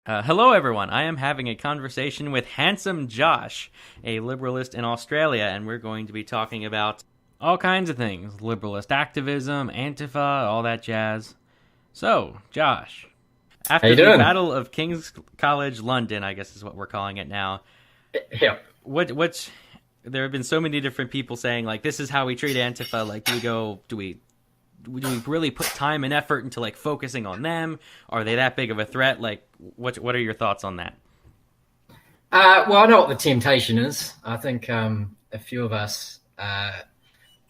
Hello, everyone. I am having a conversation with Handsome Josh, a liberalist in Australia, and we're going to be talking about all kinds of things: liberalist activism, Antifa, all that jazz. So, Josh, How after you the doing? Battle of King's College London, I guess is what we're calling it now. Yeah. What? There have been so many different people saying like, "This is how we treat Antifa." Like, do we really put time and effort into like focusing on them? Are they that big of a threat? Like, what are your thoughts on that? Well, I know what the temptation is. I think a few of us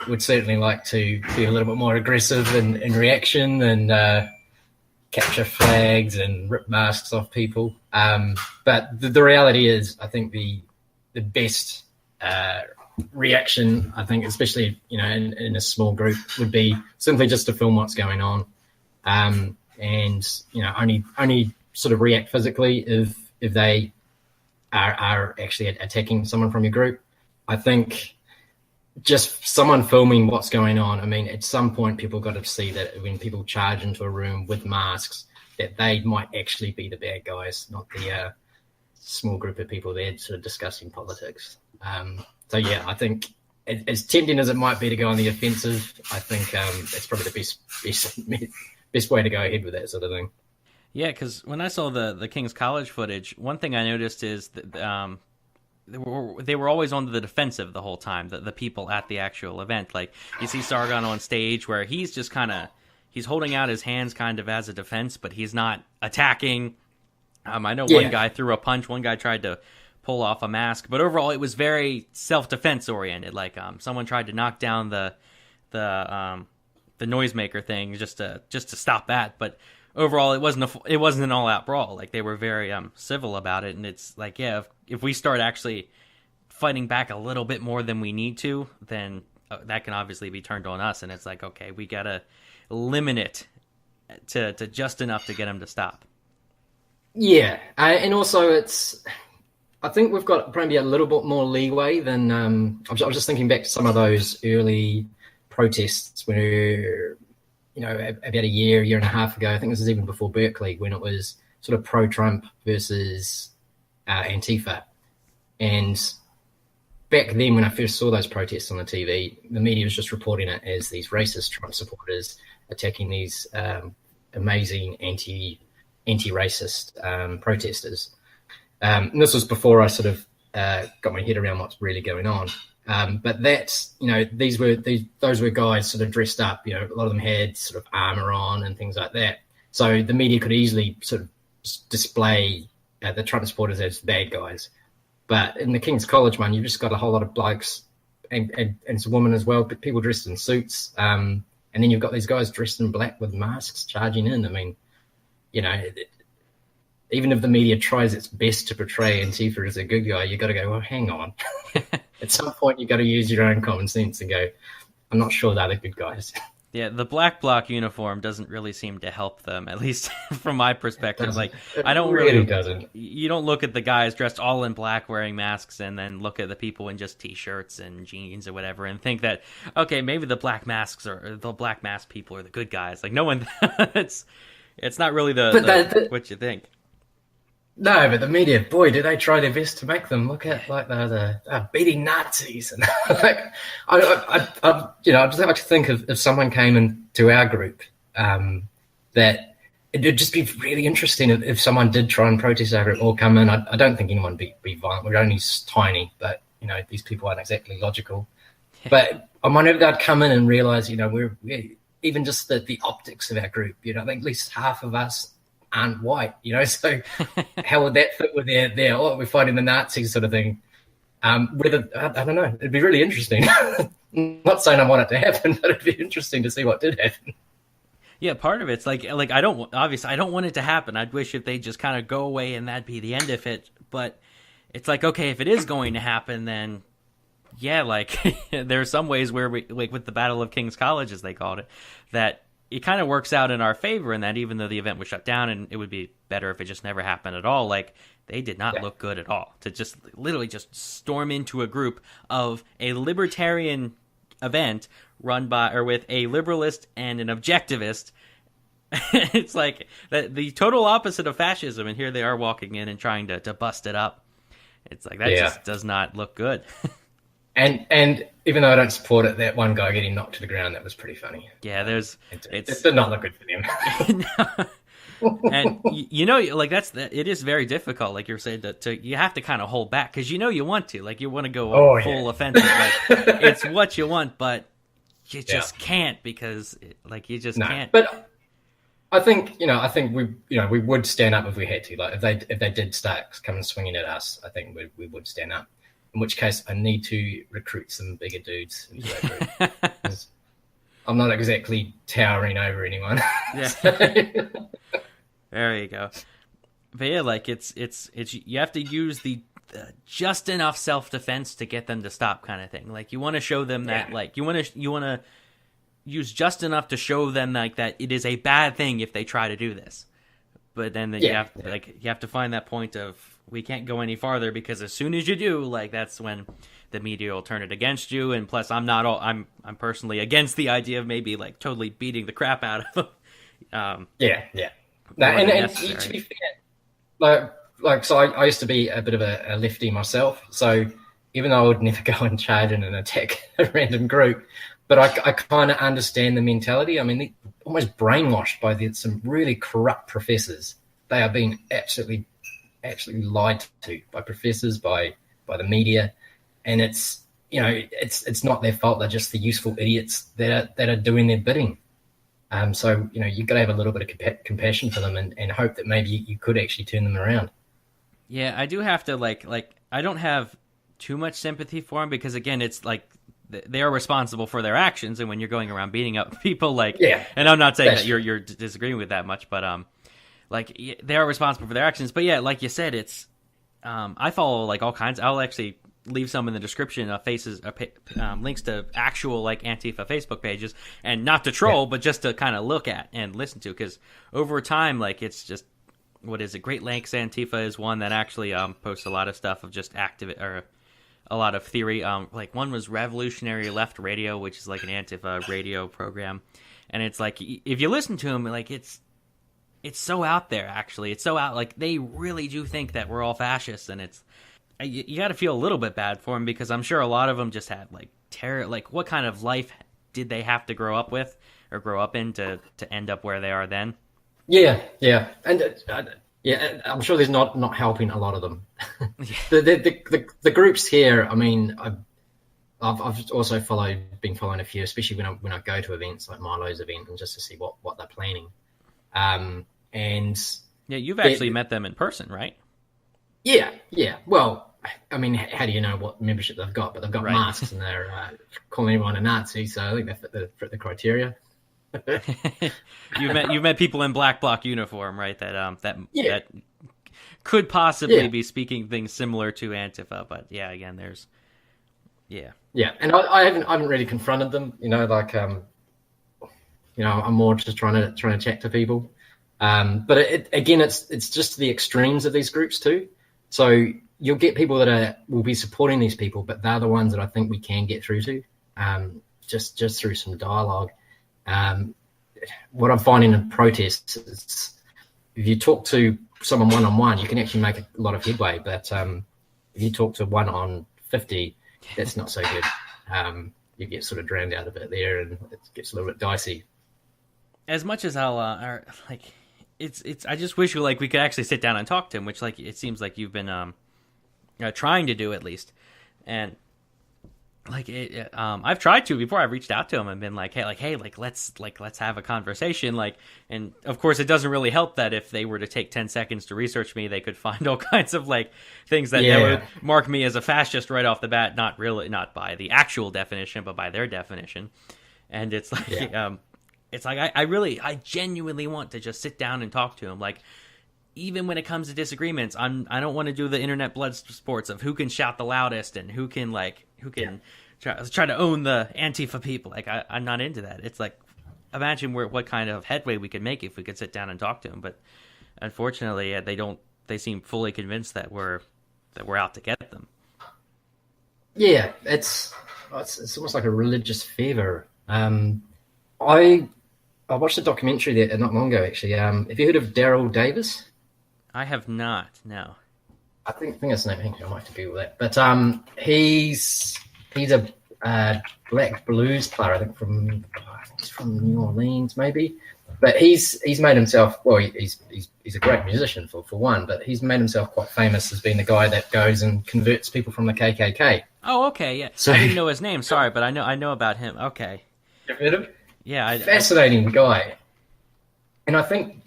would certainly like to be a little bit more aggressive in reaction and capture flags and rip masks off people. But the reality is, I think the best reaction, I think, especially in a small group, would be simply just to film what's going on, and only sort of react physically if they are actually attacking someone from your group. I think just someone filming what's going on. I mean, at some point, people got to see that when people charge into a room with masks, that they might actually be the bad guys, not the small group of people there sort of discussing politics. So yeah, I think as tempting as it might be to go on the offensive, I think it's probably the best way to go ahead with that sort of thing. Yeah, because when I saw the King's College footage, one thing I noticed is that they were always on the defensive the whole time. The people at the actual event, like you see Sargon on stage, where he's just he's holding out his hands kind of as a defense, but he's not attacking. I know one guy threw a punch, one guy tried to pull off a mask, but overall it was very self-defense oriented. Like someone tried to knock down the noisemaker thing just to stop that, but overall it wasn't an all-out brawl. Like they were very civil about it, and it's like, yeah, if we start actually fighting back a little bit more than we need to, then that can obviously be turned on us, and it's like, okay, we gotta limit it to just enough to get them to stop. Yeah, and also I think we've got maybe a little bit more leeway than I was just thinking back to some of those early protests where, about a year and a half ago. I think this is even before Berkeley, when it was sort of pro-Trump versus Antifa. And back then, when I first saw those protests on the TV, the media was just reporting it as these racist Trump supporters attacking these amazing anti-racist protesters. And this was before I sort of got my head around what's really going on. But that's, those were guys sort of dressed up. A lot of them had sort of armor on and things like that. So the media could easily sort of display the Trump supporters as bad guys. But in the King's College one, you've just got a whole lot of blokes and some women as well, but people dressed in suits. And then you've got these guys dressed in black with masks charging in. I mean, even if the media tries its best to portray Antifa as a good guy, you've got to go, well, hang on. At some point, you've got to use your own common sense and go, I'm not sure they're the good guys. Yeah, the black bloc uniform doesn't really seem to help them, at least from my perspective. Like, I don't really doesn't. You don't look at the guys dressed all in black wearing masks and then look at the people in just t-shirts and jeans or whatever and think that, okay, maybe the black mask people are the good guys. Like, no one, it's not really what you think. No, but the media, boy, do they try their best to make them look at like they're beating Nazis, and like I'd just like to think if someone came into our group, that it'd just be really interesting if someone did try and protest our group or come in. I don't think anyone would be violent. We're only tiny, but these people aren't exactly logical. But I wonder if they'd come in and realise, we're even just the optics of our group. I think at least half of us aren't white, so how would that fit with their we're fighting the Nazis sort of thing? Whether I don't know, it'd be really interesting. Not saying I want it to happen, but it'd be interesting to see what did happen. Yeah, part of it's like I don't want it to happen. I'd wish if they just kind of go away and that'd be the end of it. But it's like, okay, if it is going to happen, then yeah, like there are some ways where we, like with the Battle of King's College, as they called it, that it kind of works out in our favor in that even though the event was shut down and it would be better if it just never happened at all, like they did not look good at all to just literally just storm into a group of a libertarian event run by or with a liberalist and an objectivist It's like the total opposite of fascism, and here they are walking in and trying to bust it up. It's like that just does not look good. And even though I don't support it, that one guy getting knocked to the ground, that was pretty funny. Yeah, it did not look good for them. And like it is very difficult, like you're saying, you have to kind of hold back because you want to, like, you want to go full offensive, like it's what you want, but you just can't because you just can't. But I think we would stand up if we had to. Like if they did start coming swinging at us, I think we would stand up. In which case, I need to recruit some bigger dudes into that group. I'm not exactly towering over anyone. Yeah. There you go. But yeah, like it's you have to use the just enough self-defense to get them to stop, kind of thing. Like you want to show them that, like you want to use just enough to show them like that it is a bad thing if they try to do this. But then you have to find that point of, we can't go any farther because as soon as you do, like that's when the media will turn it against you. And plus, I'm personally against the idea of maybe like totally beating the crap out of them. No, and to be fair, so I used to be a bit of a lefty myself. So even though I would never go and charge in and attack a random group, but I kind of understand the mentality. I mean, they're almost brainwashed by some really corrupt professors. They are being absolutely lied to by professors, by the media, and it's not their fault. They're just the useful idiots that are doing their bidding. So you've got to have a little bit of compassion for them and hope that maybe you could actually turn them around. Yeah, I do have to like I don't have too much sympathy for them because again, it's like they are responsible for their actions, and when you're going around beating up people, and I'm not saying that you're disagreeing with that much, but they are responsible for their actions. But yeah, like you said, it's I follow like all kinds. I'll actually leave some in the description of links to actual like Antifa Facebook pages, and not to troll, but just to kind of look at and listen to, because over time, like it's just, what is it? Great Lakes Antifa is one that actually posts a lot of stuff of just or a lot of theory. Like one was Revolutionary Left Radio, which is like an Antifa radio program, and it's like if you listen to them, like it's so out there. Actually, it's so out. Like they really do think that we're all fascists, and it's. You got to feel a little bit bad for them because I'm sure a lot of them just had like terror. Like, what kind of life did they have to grow up with or grow up in to end up where they are then? Yeah, and I'm sure there's not helping a lot of them. the groups here. I mean, I've also been following a few, especially when I go to events like Milo's event, and just to see what they're planning. And yeah, you've actually met them in person, right? Yeah. Well, I mean, how do you know what membership they've got? But they've got masks and they're calling everyone a Nazi, so I think they fit the criteria. You've met people in black bloc uniform, right? That could possibly be speaking things similar to Antifa, but yeah, again, there's and I haven't really confronted them. I'm more just trying to chat to people. But it's just the extremes of these groups too. So you'll get people that will be supporting these people, but they're the ones that I think we can get through to, just through some dialogue. What I'm finding in protests is if you talk to someone one-on-one, you can actually make a lot of headway. But if you talk to one on 50, that's not so good. You get sort of drowned out a bit there, and it gets a little bit dicey. As much as I'll it's I just wish we could actually sit down and talk to him, which it seems like you've been trying to do at least, and I've tried to before. I've reached out to him and been like, hey, let's have a conversation, and of course it doesn't really help that if they were to take 10 seconds to research me, they could find all kinds of things that would mark me as a fascist right off the bat, not by the actual definition, but by their definition, and it's it's like I genuinely want to just sit down and talk to him. Like, even when it comes to disagreements, I don't want to do the internet blood sports of who can shout the loudest and who can try to own the Antifa people. Like, I'm not into that. It's like, imagine what kind of headway we could make if we could sit down and talk to him. But unfortunately, they don't. They seem fully convinced that we're out to get them. Yeah, it's almost like a religious fever. I I watched a documentary there not long ago, actually. Have you heard of Daryl Davis? I have not. No. I think that's the name. I might have to Google that. But he's a black blues player. He's from New Orleans, maybe. But he's made himself. Well, he's a great musician for one. But he's made himself quite famous as being the guy that goes and converts people from the KKK. Oh, okay, yeah. So, I didn't know his name. Sorry, but I know about him. Okay. You've heard of him? Yeah. Fascinating guy. And I think,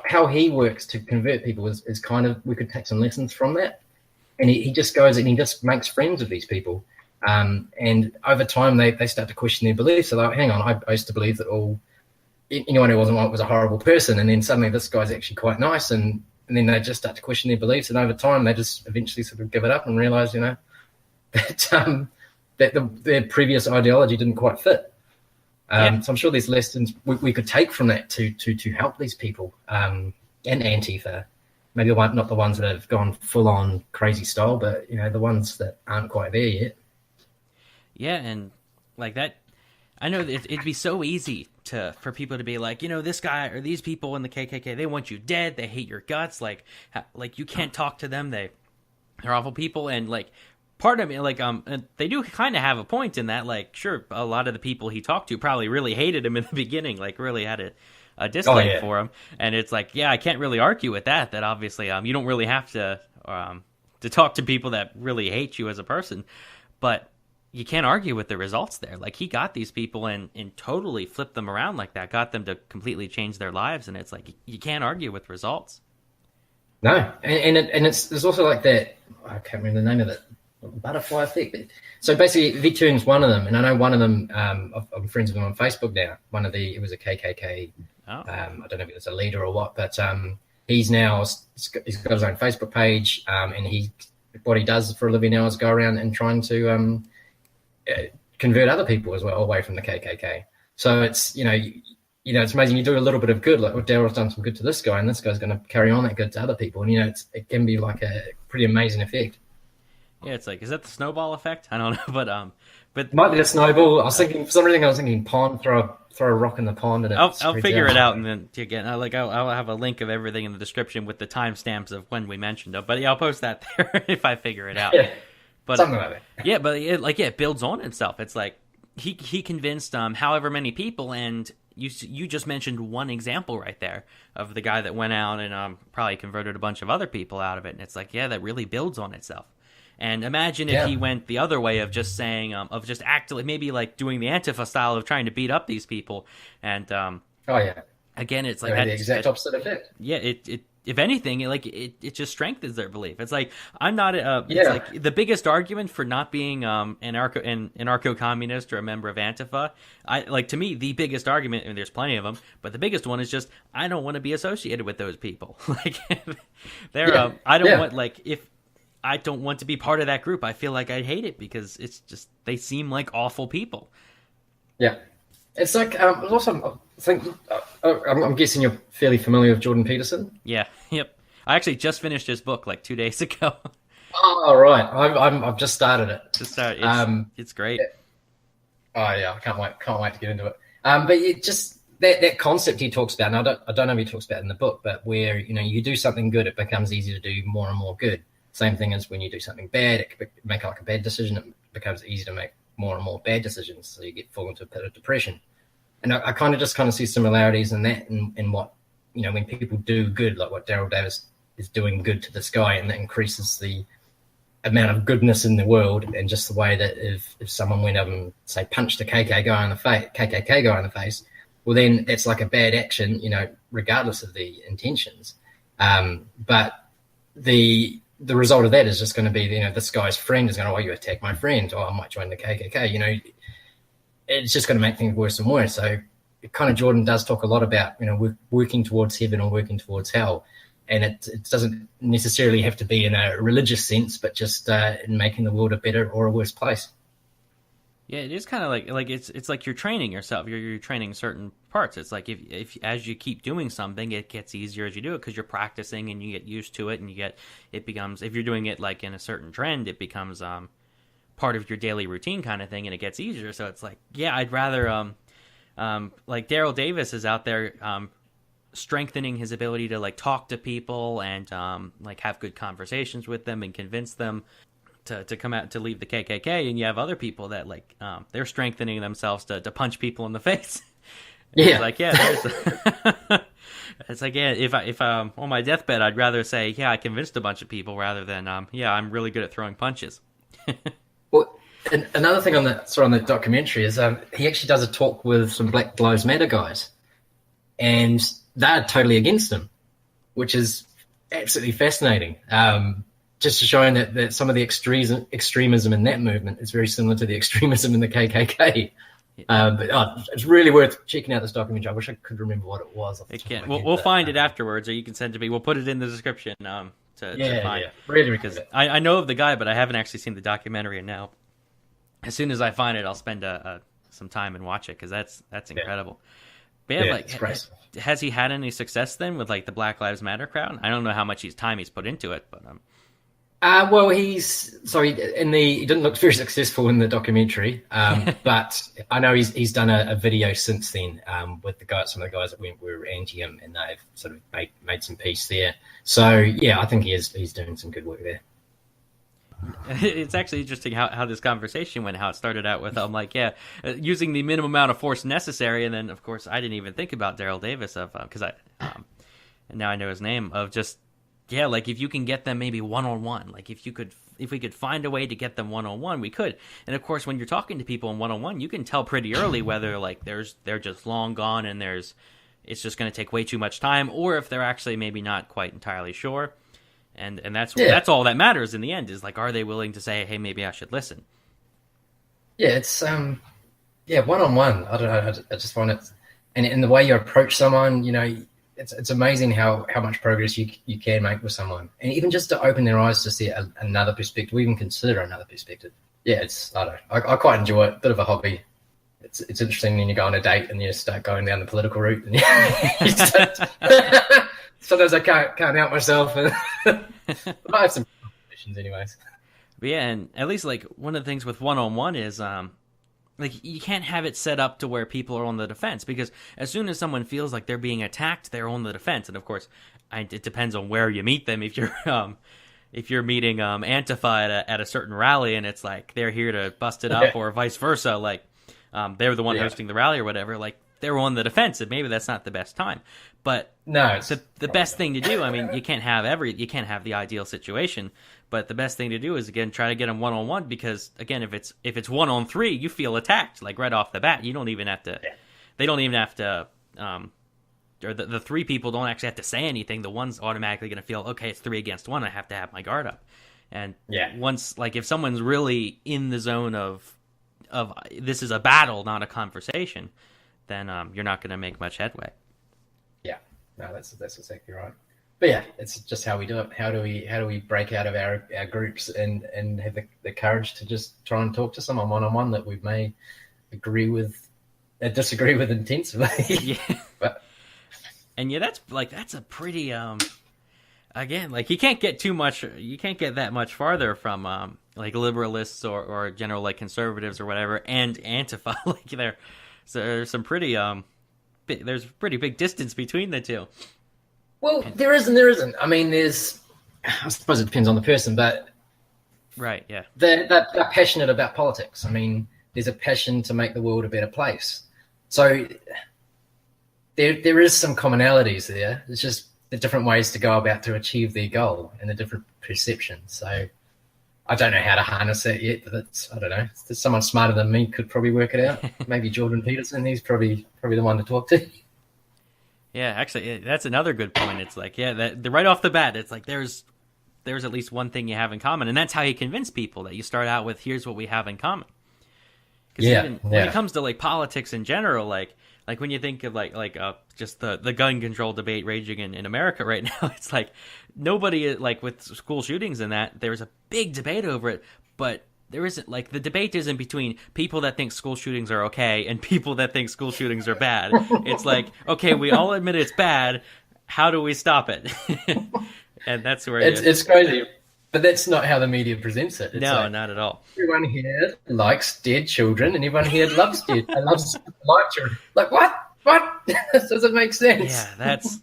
how he works to convert people is kind of, we could take some lessons from that. And he just goes and he just makes friends with these people. And over time, they start to question their beliefs. So they're like, hang on, I used to believe that anyone who wasn't white was a horrible person. And then suddenly this guy's actually quite nice. And then they just start to question their beliefs. And over time, they just eventually sort of give it up and realize, that their previous ideology didn't quite fit. So I'm sure there's lessons we could take from that to help these people, and Antifa. Maybe not the ones that have gone full on crazy style, but the ones that aren't quite there yet. Yeah, and like that, I know it'd be so easy for people to be like, this guy or these people in the KKK, they want you dead, they hate your guts, like you can't talk to them, they're awful people, and like. Part of me, they do kind of have a point in that, like, sure, a lot of the people he talked to probably really hated him in the beginning, like, really had a dislike for him, and it's like, yeah, I can't really argue with that obviously, you don't really have to talk to people that really hate you as a person, but you can't argue with the results there. Like, he got these people and totally flipped them around like that, got them to completely change their lives, and it's like, you can't argue with results. No, and there's also like that, I can't remember the name of it, butterfly effect. So basically, Viturn's one of them, and I know one of them. I'm friends with him on Facebook now. It was a KKK. Oh. I don't know if it's a leader or what, but he's got his own Facebook page, and what he does for a living now is go around and trying to convert other people as well away from the KKK. So it's it's amazing. You do a little bit of good, like Daryl's done some good to this guy, and this guy's going to carry on that good to other people, and it can be like a pretty amazing effect. Yeah, it's like, is that the snowball effect? I don't know, but might be the snowball. I was thinking for some reason, I was thinking pond. Throw a rock in the pond, and I'll figure it out, and then again, I'll have a link of everything in the description with the timestamps of when we mentioned it. But yeah, I'll post that there if I figure it out. Yeah, but something like that. Yeah, but it builds on itself. It's like he convinced however many people, and you just mentioned one example right there of the guy that went out and probably converted a bunch of other people out of it, and it's like, yeah, that really builds on itself. And imagine if he went the other way of just saying, of just actively, maybe like doing the Antifa style of trying to beat up these people. And again, it's like the exact opposite effect. Yeah, it if anything, it just strengthens their belief. It's like, I'm not it's like the biggest argument for not being anarcho-communist or a member of Antifa. To me, the biggest argument, and there's plenty of them, but the biggest one is just, I don't want to be associated with those people. I don't want, if I don't want to be part of that group, I feel like I'd hate it because it's just, they seem like awful people. Yeah. It's like, also, I think, I'm guessing you're fairly familiar with Jordan Peterson? Yeah, yep. I actually just finished his book 2 days ago. Oh, right. I've just started it. It's great. Oh, yeah, I can't wait to get into it. But it just, that concept he talks about, and I don't know if he talks about it in the book, but where, you do something good, it becomes easier to do more and more good. Same thing as when you do something bad, it can make a bad decision, it becomes easy to make more and more bad decisions, so you fall into a pit of depression. And I kind of see similarities in that, and what, when people do good, like what Daryl Davis is doing good to this guy, and that increases the amount of goodness in the world, and just the way that if someone went up and, say, punched a KKK guy in the face, well, then it's like a bad action, regardless of the intentions. But the result of that is just going to be, this guy's friend is going to, you attack my friend, or I might join the KKK. It's just going to make things worse and worse. So Jordan does talk a lot about, working towards heaven or working towards hell. And it doesn't necessarily have to be in a religious sense, but just in making the world a better or a worse place. Yeah, it is kind of like it's like you're training yourself. You're training certain parts. It's like if as you keep doing something, it gets easier as you do it because you're practicing and you get used to it, and it becomes, if you're doing it like in a certain trend, it becomes part of your daily routine kind of thing, and it gets easier. So it's like, yeah, I'd rather like Daryl Davis is out there strengthening his ability to like talk to people and like have good conversations with them and convince them to come out to leave the KKK, and you have other people that like they're strengthening themselves to punch people in the face. Yeah, it's like there's it's like if I'm on my deathbed, I'd rather say I convinced a bunch of people rather than I'm really good at throwing punches. Well, and another thing on the documentary is he actually does a talk with some Black Lives Matter guys, and they're totally against him, which is absolutely fascinating. Just showing that some of the extremism in that movement is very similar to the extremism in the KKK. But it's really worth checking out this documentary. I wish I could remember what it was. We'll find it afterwards, or you can send it to me. We'll put it in the description to find. Yeah, really, because I know of the guy, but I haven't actually seen the documentary. And now, as soon as I find it, I'll spend some time and watch it because that's incredible. But it's great. Has he had any success then with like the Black Lives Matter crowd? I don't know how much time he's put into it, but well, he didn't look very successful in the documentary, but I know he's done a video since then with some of the guys that were anti him, and they've sort of made some peace there. So yeah, I think he's doing some good work there. It's actually interesting how this conversation went, how it started out with using the minimum amount of force necessary, and then of course I didn't even think about Daryl Davis because and now I know his name of just. Yeah, like if you can get them maybe one-on-one, like if we could find a way to get them one-on-one, we could. And of course, when you're talking to people in one-on-one, you can tell pretty early whether like they're just long gone and it's just going to take way too much time, or if they're actually maybe not quite entirely sure. And that's all that matters in the end is like, are they willing to say, hey, maybe I should listen? Yeah, it's one-on-one. I don't know. I just find it, and in the way you approach someone, it's amazing how much progress you can make with someone, and even just to open their eyes to see another perspective, or even consider another perspective. Yeah, I don't know. I quite enjoy it. Bit of a hobby. It's interesting when you go on a date and you start going down the political route, and sometimes I can't help myself. But I have some questions, anyways. But yeah, and at least like one of the things with one-on-one is like you can't have it set up to where people are on the defense, because as soon as someone feels like they're being attacked, they're on the defense. And of course, it depends on where you meet them. If you're meeting Antifa at a certain rally and it's like they're here to bust it up, or vice versa, like they're the one hosting the rally or whatever, like they're on the defense, and maybe that's not the best time. But no, the best thing to do, I mean, you can't have the ideal situation, but the best thing to do is again try to get them one-on-one, because again, if it's 1-on-3, you feel attacked like right off the bat. You don't even have to. They don't even have to. Or the three people don't actually have to say anything. The one's automatically going to feel, okay, it's 3 against 1. I have to have my guard up. And once, like, if someone's really in the zone of this is a battle, not a conversation, then you're not going to make much headway. Yeah, no, that's exactly right. But yeah, it's just how we do it. How do we break out of our groups and have the courage to just try and talk to someone one-on-one that we may disagree with intensively? Yeah. And yeah, that's a pretty again, like you can't get that much farther from like liberalists or general like conservatives or whatever, and Antifa. Like there's some pretty there's pretty big distance between the two. Well, there is and there isn't. I mean, I suppose it depends on the person, but right, yeah, they're passionate about politics. I mean, there's a passion to make the world a better place. So there is some commonalities there. It's just the different ways to go about to achieve their goal and the different perceptions. So I don't know how to harness that yet, but I don't know. Someone smarter than me could probably work it out. Maybe Jordan Peterson. He's probably the one to talk to. Yeah, actually, that's another good point. It's like, right off the bat, it's like there's at least one thing you have in common, and that's how you convince people that you start out with, here's what we have in common. Because when it comes to like politics in general, like when you think of like just the gun control debate raging in America right now, it's like nobody, like with school shootings and that, there's a big debate over it, but there isn't, like, the debate isn't between people that think school shootings are okay and people that think school shootings are bad. It's like, okay, we all admit it's bad. How do we stop it? And that's where it's crazy. But that's not how the media presents it. It's No, like, not at all. everyone here likes dead children, and everyone here loves live children. Like, what? What? This doesn't make sense. Yeah, that's.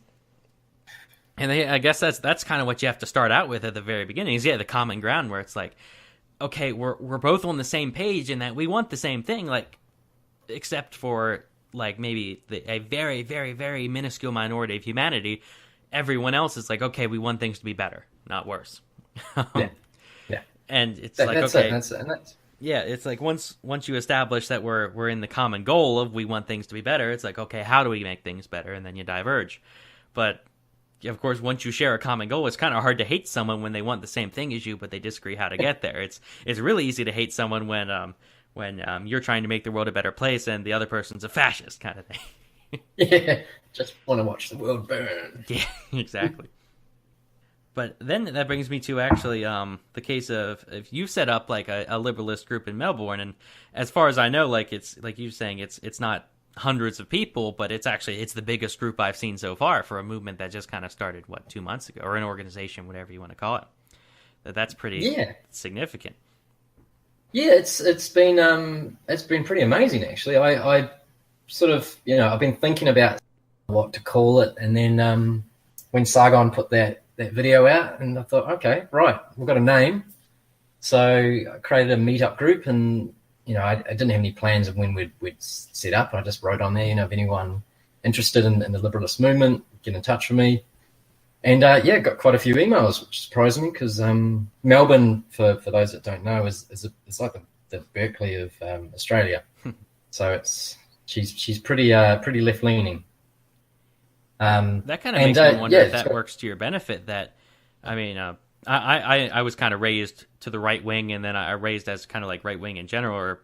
And I guess that's kind of what you have to start out with at the very beginning. Is the common ground where it's like, okay, we're both on the same page in that we want the same thing, like, except for like maybe a very, very, very minuscule minority of humanity. Everyone else is like, okay, we want things to be better, not worse. Yeah. And it's That's it's like once you establish that we're in the common goal of we want things to be better, it's like, okay, how do we make things better? And then you diverge. But of course, once you share a common goal, it's kind of hard to hate someone when they want the same thing as you, but they disagree how to get there. It's really easy to hate someone when you're trying to make the world a better place and the other person's a fascist kind of thing. Yeah, just want to watch the world burn. Yeah, exactly. But then that brings me to actually the case of if you set up like a liberalist group in Melbourne, and as far as I know, like it's like you're saying, it's not hundreds of people, but it's the biggest group I've seen so far for a movement that just kind of started 2 months ago, or an organization, whatever you want to call it. That's pretty significant. Yeah, it's been pretty amazing actually. I sort of I've been thinking about what to call it, and then when Sargon put that video out, and I thought, okay, right, we've got a name. So I created a meetup group, and I didn't have any plans of when we'd set up. I just wrote on there, if anyone interested in the liberalist movement, get in touch with me. And got quite a few emails, which surprised me because Melbourne, for those that don't know, is like the Berkeley of Australia. So she's pretty left leaning. That kind of makes me wonder if that works to your benefit. That, I mean, I was kind of raised to the right wing, and then I raised as kind of like right wing in general, or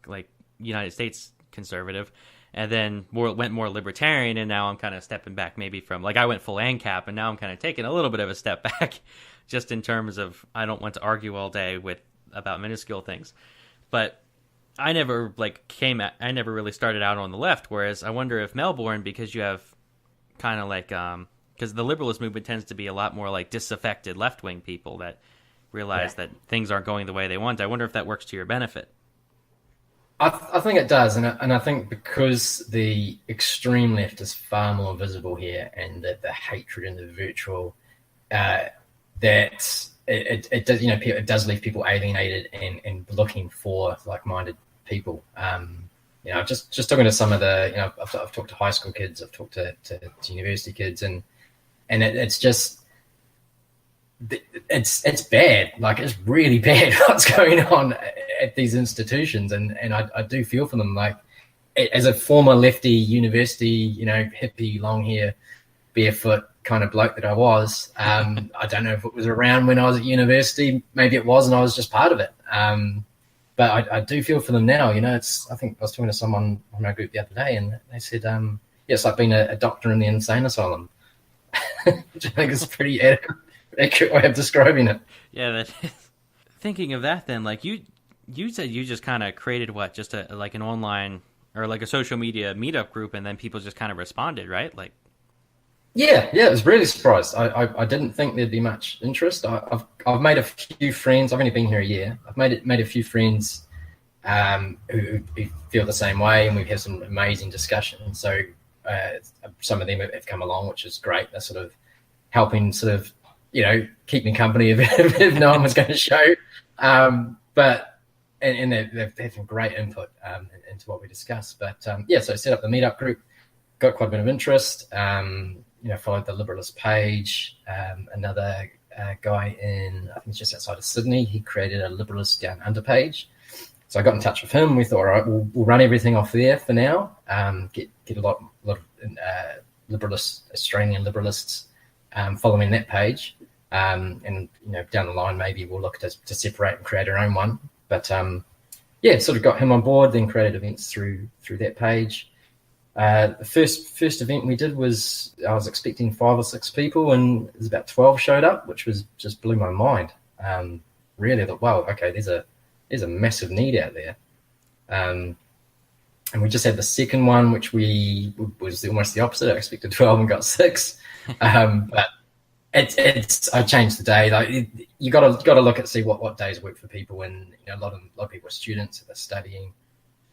like United States conservative, and then went more libertarian, and now I'm kind of stepping back maybe from, like, I went full ANCAP, and now I'm kind of taking a little bit of a step back, just in terms of I don't want to argue all day about minuscule things, but I never really started out on the left. Whereas I wonder if Melbourne, because you have kind of like because the liberalist movement tends to be a lot more like disaffected left-wing people that realize that things aren't going the way they want. I wonder if that works to your benefit. I think it does, and I think because the extreme left is far more visible here, and the hatred and the virtual, that it does, it does leave people alienated and looking for like-minded people. Just talking to some of the, I've talked to high school kids, I've talked to university kids, and it's just, it's bad. Like, it's really bad what's going on at these institutions, and I do feel for them. Like, as a former lefty university, hippie, long hair, barefoot kind of bloke that I was, I don't know if it was around when I was at university. Maybe it was, and I was just part of it. But I do feel for them now. I think I was talking to someone on our group the other day, and they said, it's like being a doctor in the insane asylum, which I think is pretty accurate way of describing it. Yeah, that is. Thinking of that, then, like you said, you just kind of created just like an online or like a social media meetup group, and then people just kind of responded, right? Like, yeah, I was really surprised. I didn't think there'd be much interest. I've made a few friends. I've only been here a year. I've made a few friends who feel the same way, and we've had some amazing discussions. So some of them have come along, which is great. They're sort of helping, keep me company if no one was going to show. But they've had some great input into what we discussed. But so I set up the meetup group, got quite a bit of interest. Followed the Liberalist page. Another guy I think it's just outside of Sydney, he created a Liberalist Down Under page. So I got in touch with him. We thought, all right, we'll run everything off there for now. Get a lot of Australian Liberalists following that page. And down the line, maybe we'll look to separate and create our own one. But sort of got him on board, then created events through that page. The first event we did was, I was expecting 5 or 6 people, and there's about 12 showed up, which was just blew my mind. Really, I thought, wow, okay, there's a massive need out there. And we just had the second one, which was almost the opposite. I expected 12 and got 6. But I changed the day. Like, got to look at see what days work for people, and a lot of people are students that are studying.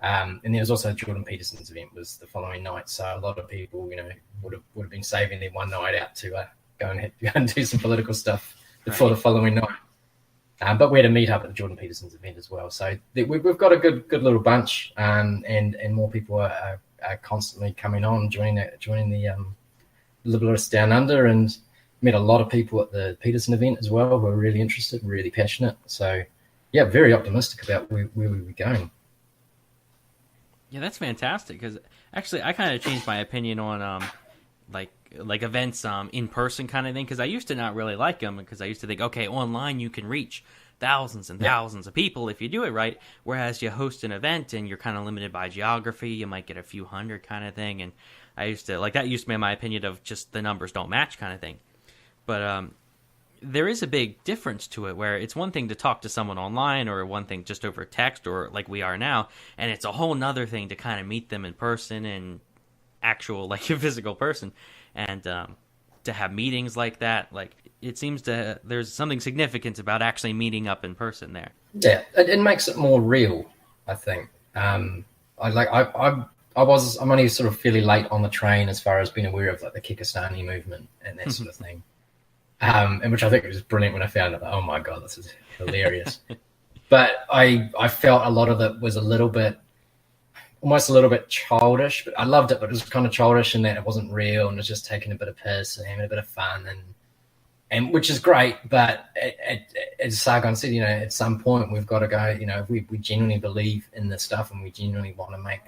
And there was also Jordan Peterson's event was the following night, so a lot of people, would have been saving their one night out to go and do some political stuff before the following night. But we had a meet up at the Jordan Peterson's event as well, so we've got a good little bunch, and more people are constantly coming on, joining the Liberalists Down Under, and met a lot of people at the Peterson event as well who are really interested, really passionate. So yeah, very optimistic about where we were going. Yeah, that's fantastic, because actually I kind of changed my opinion on like events in person kind of thing, because I used to not really like them, because I used to think, okay, online you can reach thousands and thousands of people if you do it right, whereas you host an event and you're kind of limited by geography, you might get a few hundred kind of thing, and I used to that used to be my opinion of just the numbers don't match kind of thing. But there is a big difference to it, where it's one thing to talk to someone online, or one thing just over text, or like we are now, and it's a whole nother thing to kind of meet them in person, and actual like a physical person, and to have meetings like that. Like, it seems there's something significant about actually meeting up in person there. Yeah, it makes it more real, I think. I'm only sort of fairly late on the train as far as being aware of like the Kyrgyzstani movement and that sort of thing. And which I think was brilliant when I found it. Oh my God, this is hilarious. But I felt a lot of it was almost a little bit childish, but I loved it, but it was kind of childish in that it wasn't real, and it was just taking a bit of piss and having a bit of fun, and which is great. But as Sargon said, at some point we've got to go, if we genuinely believe in this stuff and we genuinely want to make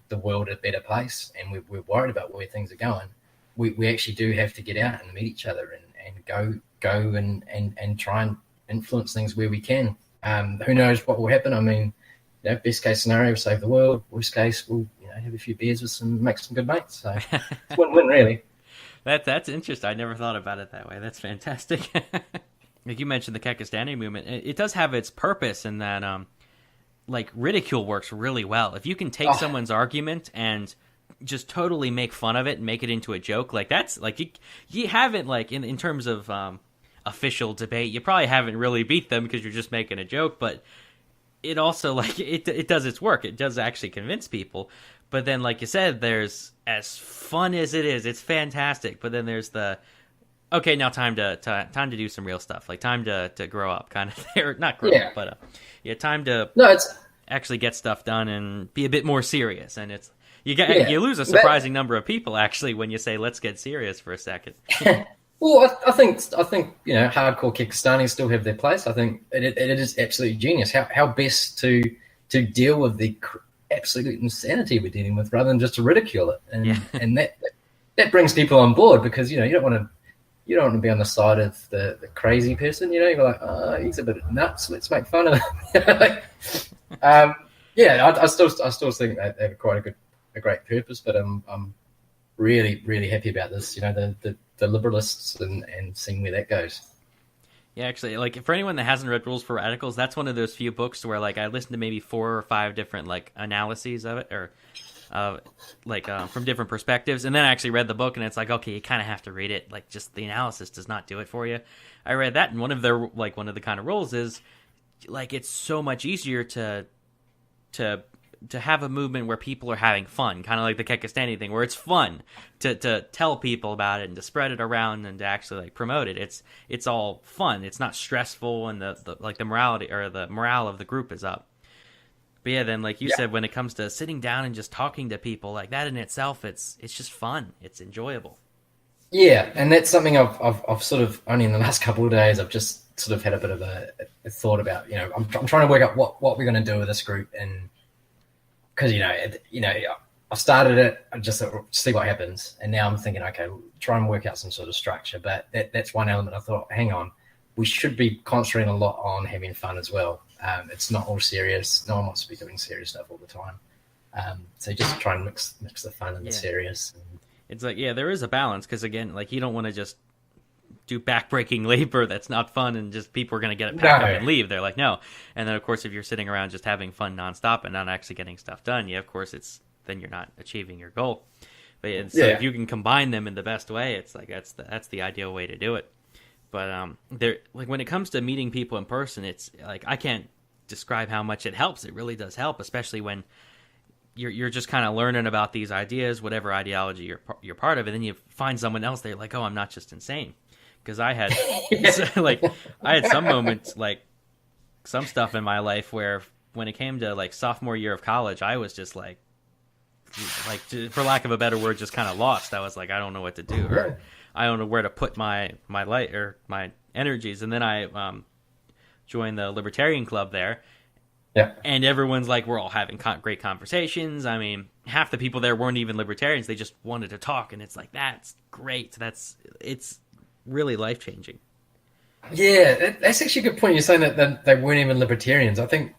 the world a better place, and we're worried about where things are going, we actually do have to get out and meet each other and go and try and influence things where we can. Who knows what will happen? I mean, best case scenario, we'll save the world. Worst case, we'll have a few beers with make some good mates. So it's win-win, really. That's interesting. I never thought about it that way. That's fantastic. Like you mentioned, the Kyrgyzstani movement, it does have its purpose in that, like, ridicule works really well. If you can take someone's argument and just totally make fun of it and make it into a joke, like that's like you haven't, like, in terms of official debate, you probably haven't really beat them because you're just making a joke, but it also, like, it does its work. It does actually convince people. But then, like you said, there's, as fun as it is, it's fantastic. But then there's the, okay, now time to do some real stuff, like time to grow up, kind of, or not grow up, but time to actually get stuff done and be a bit more serious. And it's you lose a surprising number of people actually when you say let's get serious for a second. Well, I think hardcore Kyrgyzstanis still have their place. I think it is absolutely genius. How best to deal with the absolute insanity we're dealing with, rather than just to ridicule it, and that brings people on board, because you don't want to be on the side of the crazy person. You're like, oh, he's a bit nuts. Let's make fun of him. I still think they have quite a great purpose, but I'm really, really happy about this. The Liberalists and seeing where that goes. Yeah, actually, like, for anyone that hasn't read Rules for Radicals, that's one of those few books where, like, I listened to maybe 4 or 5 different, like, analyses of it, or from different perspectives, and then I actually read the book, and it's like, okay, you kind of have to read it. Like, just the analysis does not do it for you. I read that, and one of the kind of rules is, like, it's so much easier to have a movement where people are having fun, kind of like the Kyrgyzstani thing, where it's fun to tell people about it and to spread it around and to actually, like, promote it. It's all fun. It's not stressful, and the morality or the morale of the group is up. But yeah, then, like you said, when it comes to sitting down and just talking to people, like, that in itself, it's just fun. It's enjoyable. Yeah, and that's something I've sort of, only in the last couple of days, I've just sort of had a bit of a thought about. I'm trying to work out what we're going to do with this group, and because I started it just to see what happens, and now I'm thinking, okay, try and work out some sort of structure. But that's one element. I thought, hang on, we should be concentrating a lot on having fun as well. It's not all serious. No one wants to be doing serious stuff all the time. So just try and mix the fun and the serious. It's like, there is a balance, because again, like, you don't want to just do backbreaking labor that's not fun and just people are going to get it packed up and leave. They're like, no. And then, of course, if you're sitting around just having fun nonstop and not actually getting stuff done, of course, then you're not achieving your goal. But so if you can combine them in the best way, it's like that's the ideal way to do it. But there, like when it comes to meeting people in person, it's like I can't describe how much it helps. It really does help, especially when you're just kind of learning about these ideas, whatever ideology you're part of, and then you find someone else. They're like, oh, I'm not just insane. Because I had I had some moments, like some stuff in my life where when it came to like sophomore year of college, I was just like for lack of a better word, just kind of lost. I was like, I don't know what to do, or I don't know where to put my light or my energies. And then I joined the Libertarian Club there. Yeah. And everyone's like, we're all having great conversations. I mean, half the people there weren't even libertarians. They just wanted to talk. And it's like, that's great. It's really life-changing. Yeah, that's actually a good point. You're saying that they weren't even libertarians. I think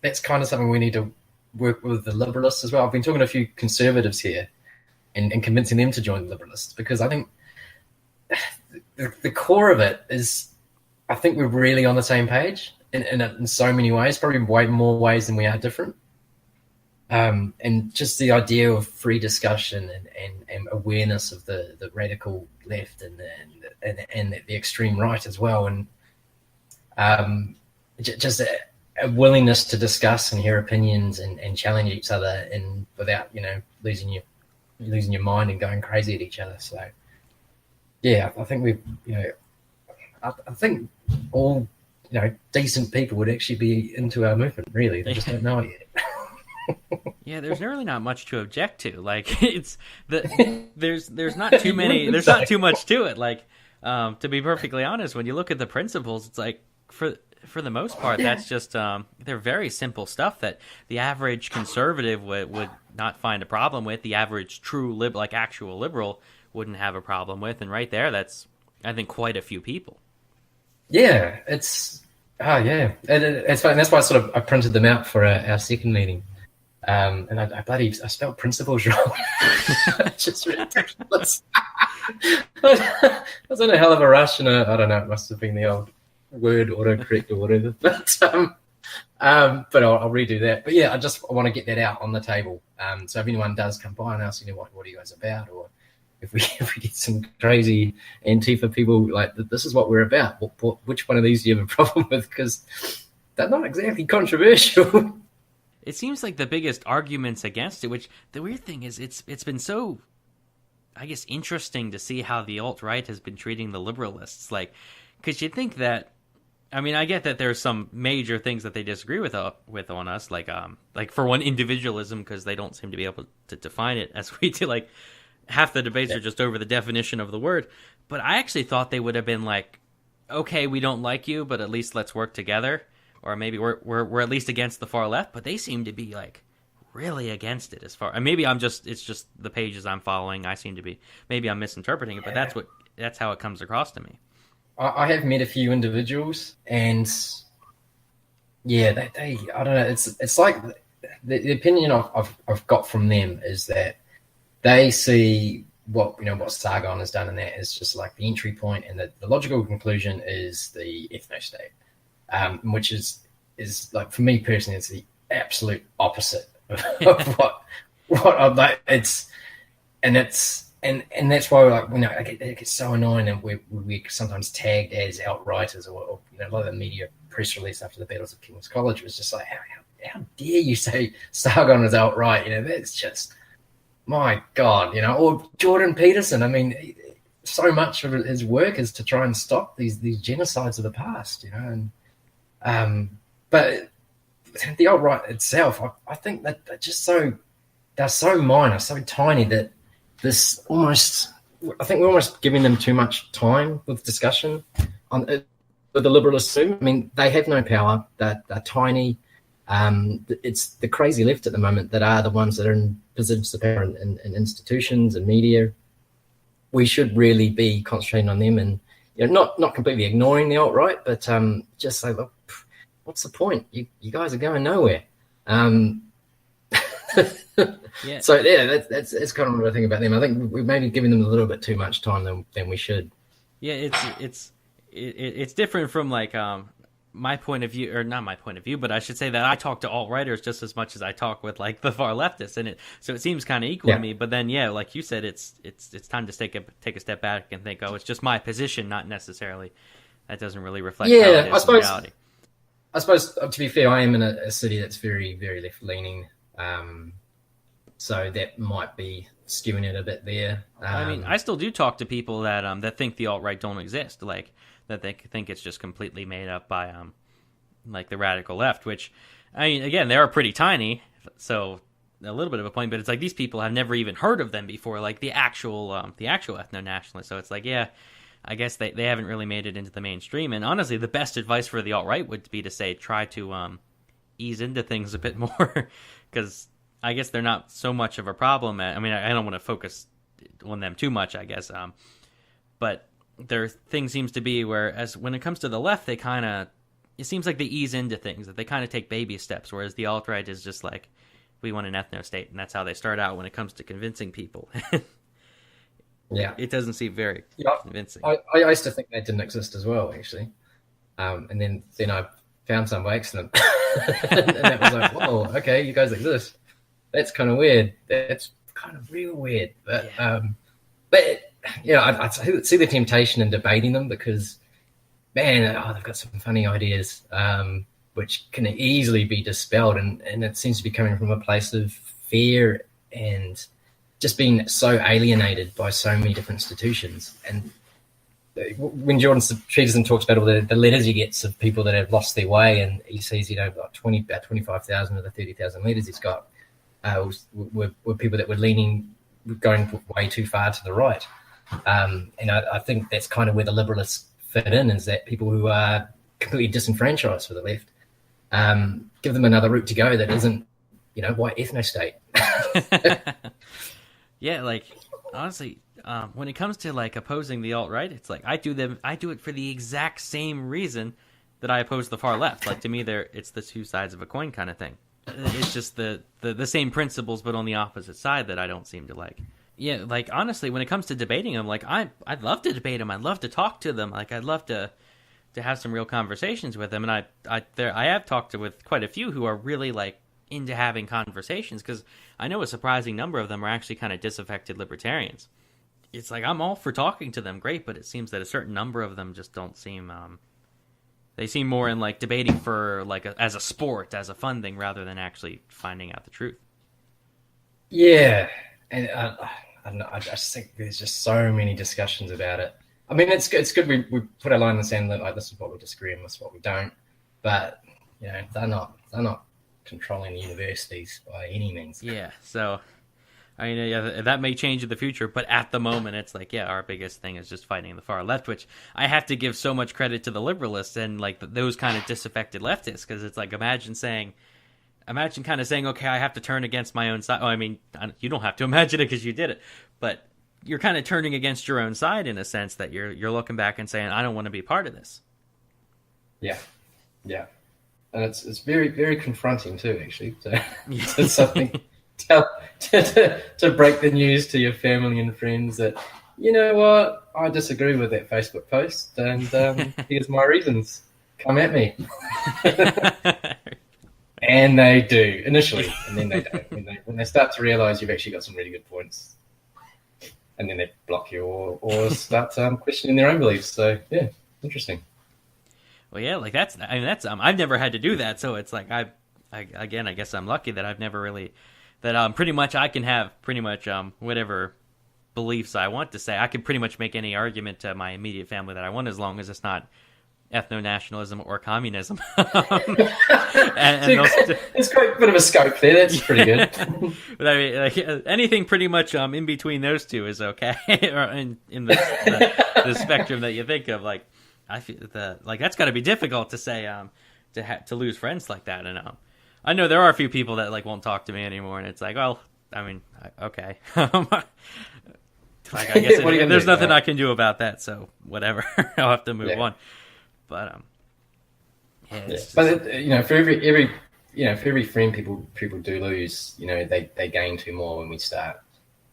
that's kind of something we need to work with the Liberalists as well. I've been talking to a few conservatives here and convincing them to join the Liberalists, because I think the core of it is, I think we're really on the same page in so many ways, probably way more ways than we are different. And just the idea of free discussion and awareness of the radical left and the extreme right as well, and just a willingness to discuss and hear opinions and challenge each other, and without losing your mind and going crazy at each other. So yeah, I think I think all decent people would actually be into our movement. Really, they just don't know it yet. Yeah, there's really not much to object to. Like there's not too many. There's not too much to it. Like to be perfectly honest, when you look at the principles, it's like for the most part, that's just they're very simple stuff that the average conservative would not find a problem with. The average true actual liberal wouldn't have a problem with. And right there, that's I think quite a few people. Yeah, it's it's fun. That's why I printed them out for our second meeting. And I spelled principles wrong. It's just ridiculous. I was in a hell of a rush, and I don't know, it must have been the old word autocorrect or whatever. But I'll redo that. But yeah, I want to get that out on the table. So if anyone does come by and ask, what are you guys about, or if we get some crazy Antifa people, like, this is what we're about. Which one of these do you have a problem with? Because they're not exactly controversial. It seems like the biggest arguments against it, which the weird thing is, it's been so, I guess, interesting to see how the alt-right has been treating the liberalists. Like, because you think that, I mean, I get that there's some major things that they disagree with on us, like for one, individualism, because they don't seem to be able to define it as we do. Like, half the debates are just over the definition of the word. But I actually thought they would have been like, okay, we don't like you, but at least let's work together. Or maybe we're at least against the far left, but they seem to be like really against it as far. And maybe it's just the pages I'm following. I seem to be, maybe I'm misinterpreting it, but that's how it comes across to me. I have met a few individuals, and yeah, they I don't know. It's like the opinion I've got from them is that they see what Sargon has done in that is just like the entry point, and the logical conclusion is the ethno-state. Which is like, for me personally, it's the absolute opposite of what I'd like. And that's why, like, it gets so annoying, and we're sometimes tagged as outrighters, or a lot of the media press release after the battles of King's College was just like, how dare you say Sargon is outright? That's just, my God, or Jordan Peterson. I mean, so much of his work is to try and stop these genocides of the past, but the alt-right itself, I think that they're so minor, so tiny, that this almost, I think we're almost giving them too much time with discussion on it, with the liberalists too. I mean, they have no power. They're tiny. It's the crazy left at the moment that are the ones that are in positions of power in institutions and media. We should really be concentrating on them, and not completely ignoring the alt-right, but just say, look, what's the point? You guys are going nowhere. Yeah. So yeah, that's kind of what I think about them. I think we've maybe given them a little bit too much time than we should. Yeah, it's different from like my point of view, or not my point of view, but I should say that I talk to alt-righters just as much as I talk with like the far leftists, and so it seems kind of equal to me. But then, yeah, like you said, it's time to take a step back and think, oh, it's just my position, not necessarily that doesn't really reflect how it is in reality. I suppose, to be fair, I am in a city that's very, very left-leaning, so that might be skewing it a bit there. I mean, I still do talk to people that think the alt-right don't exist, like that they think it's just completely made up by like the radical left, which, I mean, again, they are pretty tiny, so a little bit of a point, but it's like these people have never even heard of them before, like the actual ethno-nationalists. So it's like, yeah, I guess they haven't really made it into the mainstream. And honestly, the best advice for the alt-right would be to say, try to ease into things a bit more, because I guess they're not so much of a problem. I mean, I don't want to focus on them too much, I guess, but their thing seems to be whereas when it comes to the left, they kind of, it seems like they ease into things, that they kind of take baby steps, whereas the alt-right is just like, we want an ethno-state, and that's how they start out when it comes to convincing people. Yeah. It doesn't seem very convincing. I used to think they didn't exist as well, actually. And then I found some by accident. And that was like, whoa, okay, you guys exist. That's kind of weird. That's kind of real weird. But I see the temptation in debating them because, man, they've got some funny ideas, which can easily be dispelled. And it seems to be coming from a place of fear and just being so alienated by so many different institutions. And when Jordan Peterson talks about all the letters he gets of people that have lost their way, and he sees, about 25,000 of the 30,000 letters he's got were people that were going way too far to the right. And I think that's kind of where the Liberalists fit in, is that people who are completely disenfranchised for the left, give them another route to go that isn't, white ethno-state. Yeah, like, honestly, when it comes to like opposing the alt-right, it's like I do it for the exact same reason that I oppose the far left. Like, to me, it's the two sides of a coin kind of thing. It's just the same principles, but on the opposite side that I don't seem to like. Yeah, like, honestly, when it comes to debating them, like, I'd love to debate them. I'd love to talk to them. Like, I'd love to have some real conversations with them. And I have talked with quite a few who are really like into having conversations, because I know a surprising number of them are actually kind of disaffected libertarians. It's like, I'm all for talking to them, great, but it seems that a certain number of them just don't seem, they seem more in like debating for like as a sport, as a fun thing, rather than actually finding out the truth. Yeah, and I just think there's just so many discussions about it. I mean, it's good we put a line in the sand that, like, this is what we disagree and this is what we don't, but they're not controlling the universities by any means. Yeah, so I mean, yeah, that may change in the future, but at the moment, it's like, yeah, our biggest thing is just fighting the far left, which I have to give so much credit to the Liberalists and like those kind of disaffected leftists, because it's like, imagine kind of saying, okay, I have to turn against my own side. Oh, I mean, you don't have to imagine it because you did it, but you're kind of turning against your own side in a sense that you're looking back and saying, I don't want to be part of this. Yeah. And it's very, very confronting too, actually, to something to break the news to your family and friends that, you know what, I disagree with that Facebook post, and here's my reasons. Come at me. And they do initially, and then they don't. When they start to realise you've actually got some really good points, and then they block you or start questioning their own beliefs. So yeah, interesting. Well, yeah, like that's I've never had to do that, so it's like I guess I'm lucky that I've never really pretty much I can have pretty much whatever beliefs I want to say. I can pretty much make any argument to my immediate family that I want, as long as it's not ethno-nationalism or communism. It's quite a bit of a scope there. That's pretty good. But I mean, like, anything pretty much in between those two is okay, or in the spectrum that you think of. Like, I feel that's got to be difficult to say to lose friends like that. And I know there are a few people that like won't talk to me anymore, and it's like, well, I mean, okay. Like, I guess there's nothing I can do about that, so whatever. I'll have to move on. But but for every friend people do lose, they gain two more when we start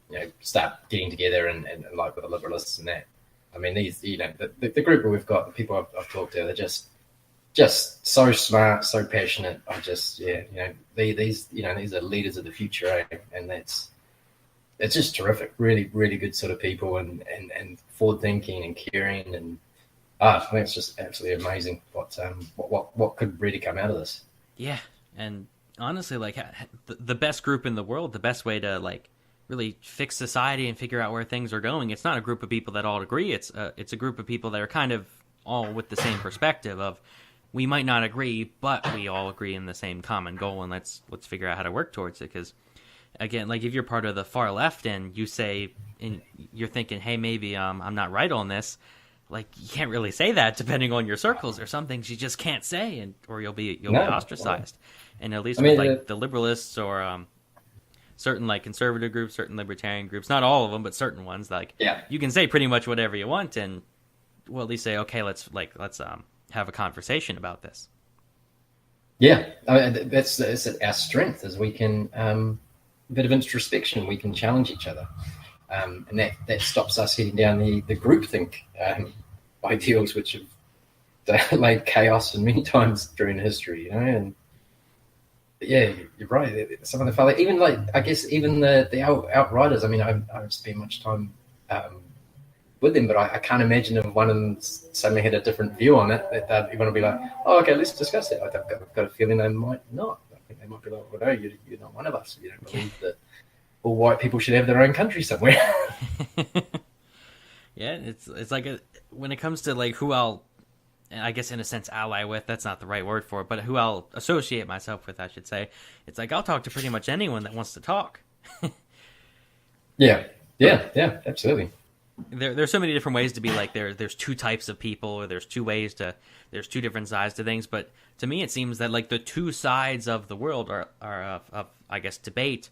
getting together and like with the Liberalists and that. I mean, these the group that we've got, the people I've talked to, they're just just so smart, so passionate. I just, these are leaders of the future, and it's just terrific. Really, really good sort of people, and forward thinking and caring, and I think it's just absolutely amazing what could really come out of this. Yeah, and honestly, like the best group in the world, the best way to like really fix society and figure out where things are going. It's not a group of people that all agree. It's a group of people that are kind of all with the same perspective of, we might not agree, but we all agree in the same common goal, and let's figure out how to work towards it. Because again, like if you're part of the far left and you say, and you're thinking, hey, maybe I'm not right on this, like you can't really say that depending on your circles. There's some things you just can't say, or you'll be ostracized. And at least with like the liberalists or certain like conservative groups, certain libertarian groups, not all of them, but certain ones, like you can say pretty much whatever you want, and we'll at least say, okay, let's have a conversation about this. Yeah, I mean, that's our strength, is we can a bit of introspection. We can challenge each other, and that stops us heading down the groupthink ideals, which have laid chaos in many times during history. And yeah, you're right. Some of the fellow, even like I guess even the outriders. I mean, I haven't spent much time with them, but I can't imagine if one of them suddenly had a different view on it, that they'd want to be like, oh, okay, let's discuss it. I've got a feeling they might not. I think they might be like, well, no, you're not one of us. You don't believe that all white people should have their own country somewhere. Yeah, it's like when it comes to like who I'll, I guess in a sense, ally with, that's not the right word for it, but who I'll associate myself with, I should say. It's like I'll talk to pretty much anyone that wants to talk. Yeah, absolutely. There's so many different ways to be like there's two types of people, or there's two different sides to things. But to me, it seems that like the two sides of the world are of I guess debate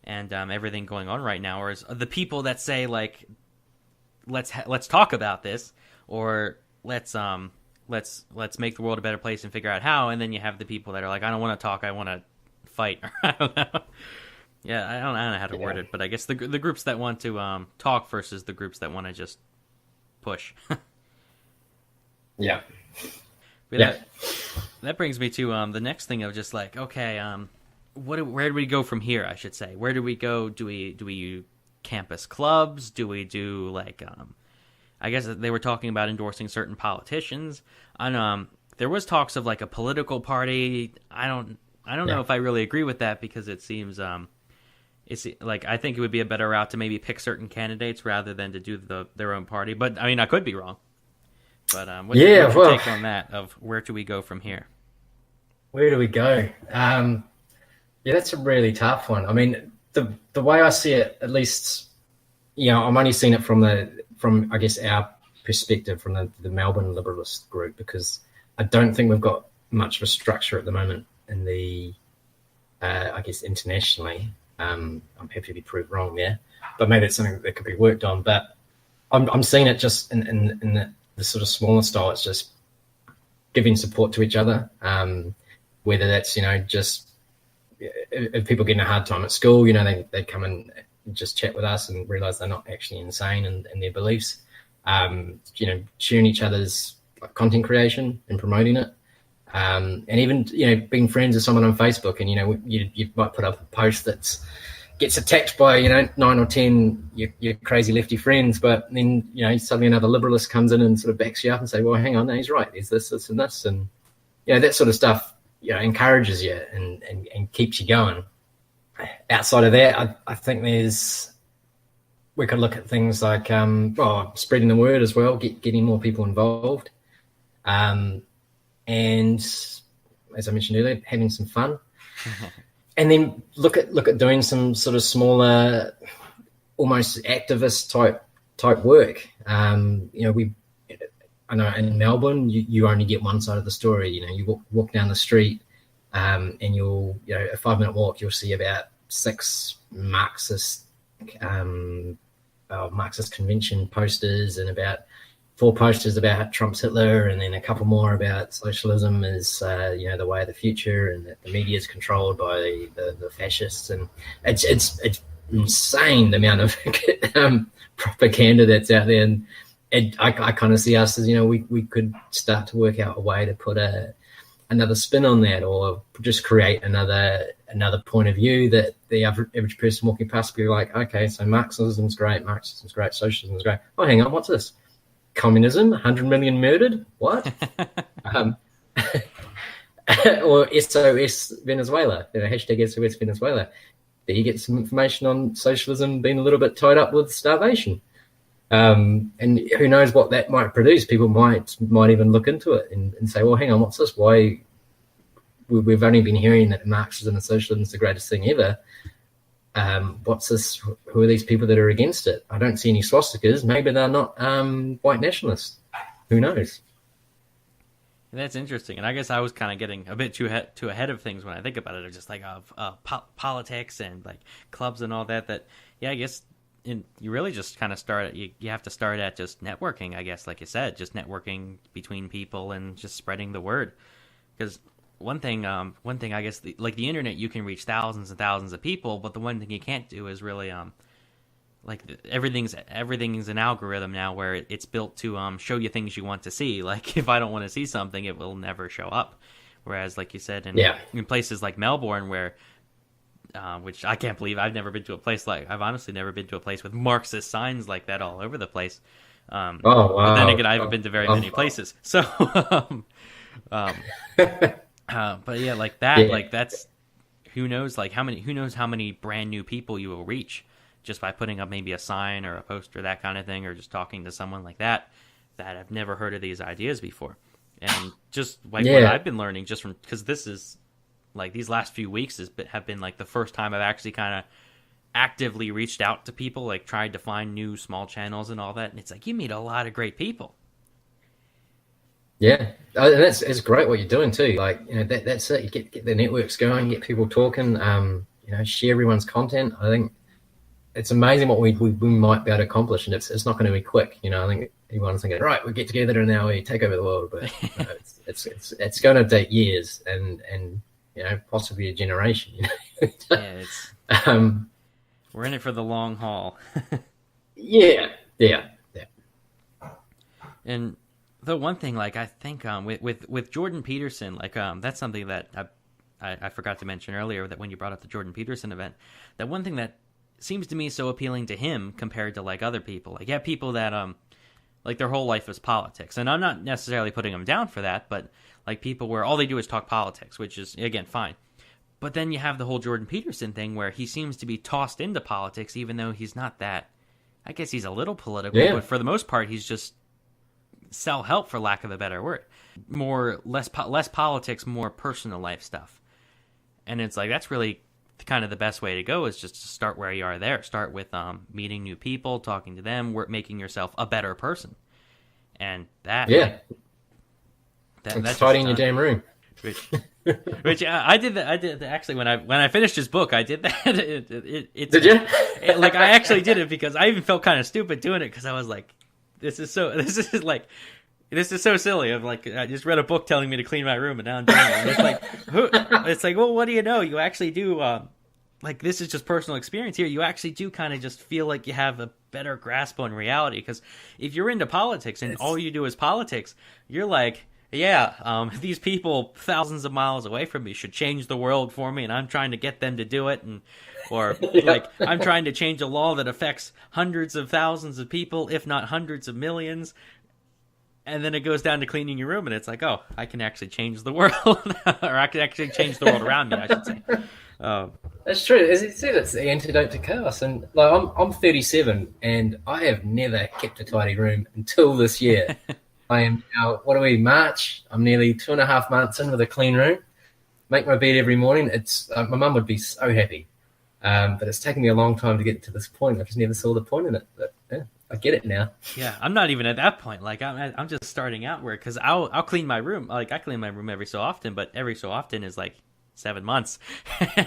and everything going on right now, or is the people that say like let's talk about this, or let's make the world a better place and figure out how, and then you have the people that are like, I don't want to talk, I want to fight. I don't know. Yeah, I don't know how to word it, but I guess the groups that want to talk versus the groups that want to just push. Yeah. That brings me to the next thing of just like, okay, where do we go from here, I should say? Where do we go? Do we do campus clubs? Do we do like I guess they were talking about endorsing certain politicians. And there was talks of like a political party. I don't know if I really agree with that, because it seems it's like I think it would be a better route to maybe pick certain candidates rather than to do their own party. But I mean, I could be wrong. But what's your take on that? Of where do we go from here? Where do we go? Yeah, that's a really tough one. I mean, the way I see it, at least, I'm only seeing it from I guess our perspective, from the Melbourne Liberalist group, because I don't think we've got much of a structure at the moment in the I guess internationally. I'm happy to be proved wrong there, but maybe it's something that could be worked on. But I'm seeing it just in the sort of smaller style. It's just giving support to each other, whether that's just if people getting a hard time at school, they come and just chat with us and realize they're not actually insane in their beliefs. Sharing each other's content creation and promoting it. And even, being friends with someone on Facebook, and, you might put up a post that gets attacked by, 9 or 10 your crazy lefty friends, but then, suddenly another liberalist comes in and sort of backs you up and say, well, hang on, no, he's right. There's this, and this. And, that sort of stuff, encourages you and keeps you going. Outside of that, I think we could look at things like, spreading the word as well, getting more people involved. And as I mentioned earlier, having some fun, and then look at doing some sort of smaller, almost activist type work. I know in Melbourne, you only get one side of the story. You walk down the street, and you'll, a 5-minute walk, you'll see about 6 Marxist convention posters, and about 4 posters about Trump's Hitler, and then a couple more about socialism is, the way of the future, and that the media is controlled by the fascists. And it's insane the amount of propaganda that's out there. I kind of see us as, we could start to work out a way to put another spin on that, or just create another point of view that the average person walking past will be like, okay, so Marxism's great, socialism's great. Oh, hang on, what's this? Communism, 100 million murdered? What? Or SOS Venezuela, hashtag SOS Venezuela. There you get some information on socialism being a little bit tied up with starvation. And who knows what that might produce. People might even look into it and say, well, hang on, what's this? Why? We've only been hearing that Marxism and socialism is the greatest thing ever. What's this? Who are these people that are against it? I don't see any swastikas. Maybe they're not white nationalists. Who knows? That's interesting. And I guess I was kind of getting a bit too ahead of things when I think about it. It's just like politics and like clubs and all that. Yeah, I guess you really just kind of start. You have to start at just networking, I guess, like you said, just networking between people and just spreading the word. Because one thing I guess, like the internet, you can reach thousands and thousands of people, but the one thing you can't do is really like everything's an algorithm now where it's built to show you things you want to see. Like if I don't want to see something, it will never show up. Whereas, like you said, in places like Melbourne, where which I can't believe, I've honestly never been to a place with Marxist signs like that all over the place. Oh wow! But then again, I haven't been to very many places, so. But yeah, like that, like that's who knows how many brand new people you will reach just by putting up maybe a sign or a poster, that kind of thing, or just talking to someone like that have never heard of these ideas before. And just like what I've been learning just from, because this is like these last few weeks have been like the first time I've actually kind of actively reached out to people, like tried to find new small channels and all that. And it's like, you meet a lot of great people. Yeah, and it's great what you're doing too. Like, that's it. You get the networks going, get people talking, share everyone's content. I think it's amazing what we might be able to accomplish, and it's not going to be quick. I think everyone's thinking, right, we get together and now we take over the world, but it's going to take years and possibly a generation. Yeah, it's we're in it for the long haul. Yeah. And the one thing, like I think with Jordan Peterson, like that's something that I forgot to mention earlier, that when you brought up the Jordan Peterson event, that one thing that seems to me so appealing to him compared to like other people, like people that like their whole life is politics, and I'm not necessarily putting them down for that, but like people where all they do is talk politics, which is again fine. But then you have the whole Jordan Peterson thing where he seems to be tossed into politics, even though he's not that. I guess he's a little political, but for the most part, he's just self-help, for lack of a better word. Less politics, more personal life stuff. And it's like, that's really kind of the best way to go, is just to start where you are there. Start with meeting new people, talking to them, making yourself a better person. And that... Yeah. That's fighting in your damn room. Which I did that. I did actually when I finished his book. I did that. Did you? Like I actually did it because I even felt kind of stupid doing it, because I was like, this is so silly. I'm like, I just read a book telling me to clean my room, and now I'm doing it. And it's like, well, what do you know? You actually do. Like, this is just personal experience here. You actually do kind of just feel like you have a better grasp on reality, because if you're into politics and all you do is politics, you're like, these people thousands of miles away from me should change the world for me, and I'm trying to get them to do it, like I'm trying to change a law that affects hundreds of thousands of people, if not hundreds of millions. And then it goes down to cleaning your room, and it's like, oh, I can actually change the world, or I can actually change the world around me, I should say. That's true. As you said, it's the antidote to chaos. And like, I'm 37, and I have never kept a tidy room until this year. I am now, March? I'm nearly 2.5 months in with a clean room. Make my bed every morning. It's my mum would be so happy. But it's taken me a long time to get to this point. I just never saw the point in it. But yeah, I get it now. Yeah, I'm not even at that point. Like I'm just starting out where, because I'll clean my room. Like I clean my room every so often, but every so often is like 7 months.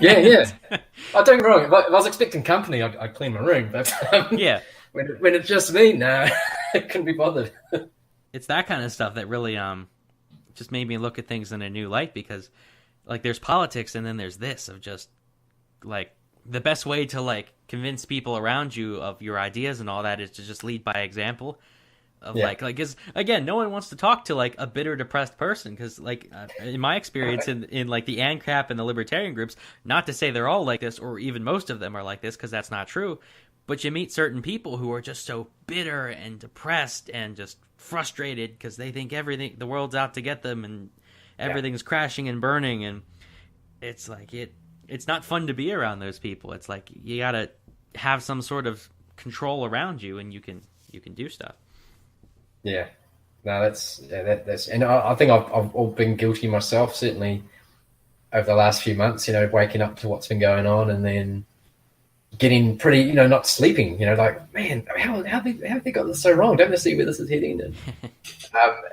Yeah. Oh, don't get me wrong. If I was expecting company, I'd clean my room. But when it's just me, nah, I couldn't be bothered. It's that kind of stuff that really just made me look at things in a new light, because like there's politics, and then there's this of just like the best way to like convince people around you of your ideas and all that is to just lead by example. of like, 'cause, again, no one wants to talk to like a bitter, depressed person, because like in my experience in like the ANCAP and the libertarian groups, not to say they're all like this or even most of them are like this, because that's not true, but you meet certain people who are just so bitter and depressed and just frustrated because they think everything, the world's out to get them, and everything's crashing and burning, and it's like it's not fun to be around those people. It's like you gotta have some sort of control around you, and you can do stuff. Yeah, no, that's, and I think I've been guilty myself, certainly over the last few months. Waking up to what's been going on, and then getting pretty, not sleeping. Like, man, how have they got this so wrong? Don't they see where this is heading?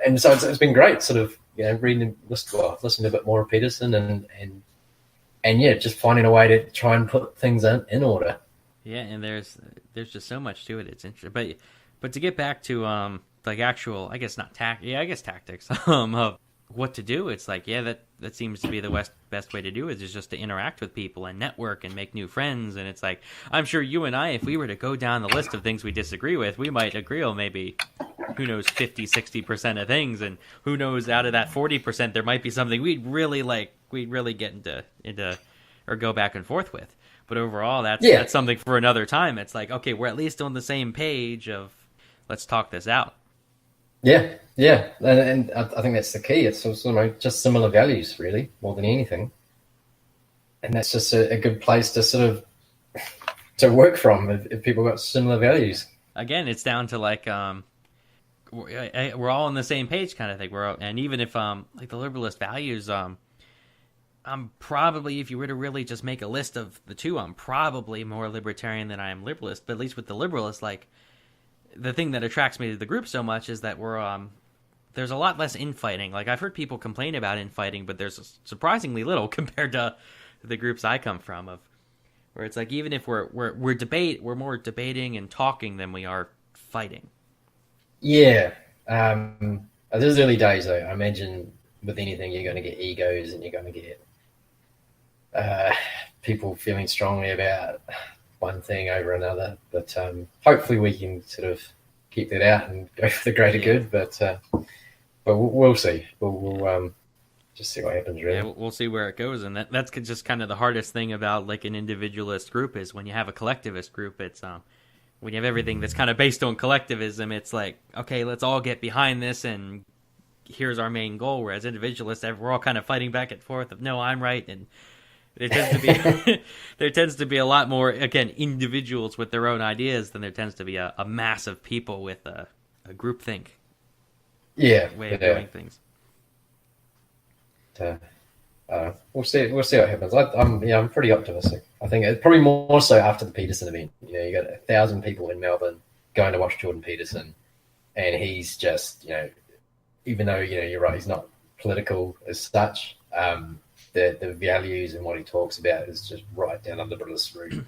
And so it's been great, sort of, reading, listening a bit more of Peterson, and yeah, just finding a way to try and put things in order. Yeah, and there's just so much to it. It's interesting, but to get back to like actual, I guess not tactics of what to do. It's like, that seems to be the best way to do it, is just to interact with people and network and make new friends. And it's like, I'm sure you and I, if we were to go down the list of things we disagree with, we might agree on maybe, who knows, 50-60% of things, and who knows, out of that 40% there might be something we'd really get into or go back and forth with. But overall, that's something for another time. It's like, okay, we're at least on the same page of, let's talk this out. Yeah, and I think that's the key. It's also just similar values, really, more than anything. And that's just a good place to sort of to work from if people got similar values. Again, it's down to like we're all on the same page kind of thing. And even if like the liberalist values, I'm probably, if you were to really just make a list of the two, I'm probably more libertarian than I am liberalist. But at least with the liberalist, like, the thing that attracts me to the group so much is that there's a lot less infighting. Like, I've heard people complain about infighting, but there's surprisingly little compared to the groups I come from, where it's like, even if we're more debating and talking than we are fighting. Yeah. Those early days, though, I imagine with anything you're going to get egos, and you're going to get people feeling strongly about one thing over another, but hopefully we can sort of keep that out and go for the greater good. But we'll see. We'll just see what happens. Really, we'll see where it goes, and that's just kind of the hardest thing about like an individualist group, is when you have a collectivist group. It's when you have everything that's kind of based on collectivism, it's like, okay, let's all get behind this, and here's our main goal. Whereas individualists, we're all kind of fighting back and forth of, no, I'm right, and there tends to be a lot more, again, individuals with their own ideas than there tends to be a mass of people with a groupthink way of doing things. We'll see what happens. I'm pretty optimistic. I think it's probably more so after the Peterson event. You got 1,000 people in Melbourne going to watch Jordan Peterson, and he's just, even though you're right, he's not political as such. The values and what he talks about is just right down a liberalist route.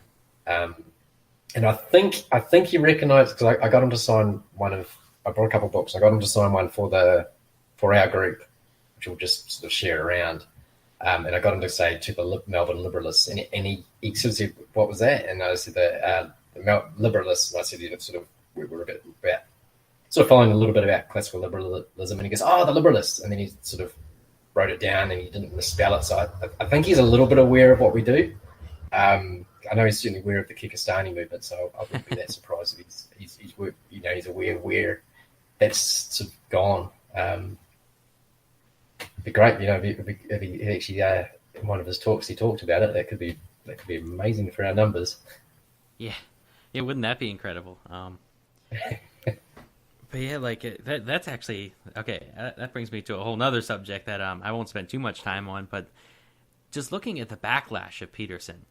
And I think he recognised, because I got him to sign I brought a couple of books. I got him to sign one for our group, which we'll just sort of share around. And I got him to say to the Melbourne Liberalists, and he sort of said, what was that? And I said the Liberalists, and I said, we were a bit about sort of following a little bit about classical liberalism, and he goes, the Liberalists, and then he sort of wrote it down, and he didn't misspell it. So I think he's a little bit aware of what we do. I know he's certainly aware of the Kyrgyzstani movement, so I wouldn't be that surprised if he's aware where that's sort of gone. It'd be great, if he actually in one of his talks he talked about it. That could be amazing for our numbers. Yeah, wouldn't that be incredible? But yeah, like that's actually okay. That brings me to a whole nother subject that I won't spend too much time on. But just looking at the backlash of Peterson,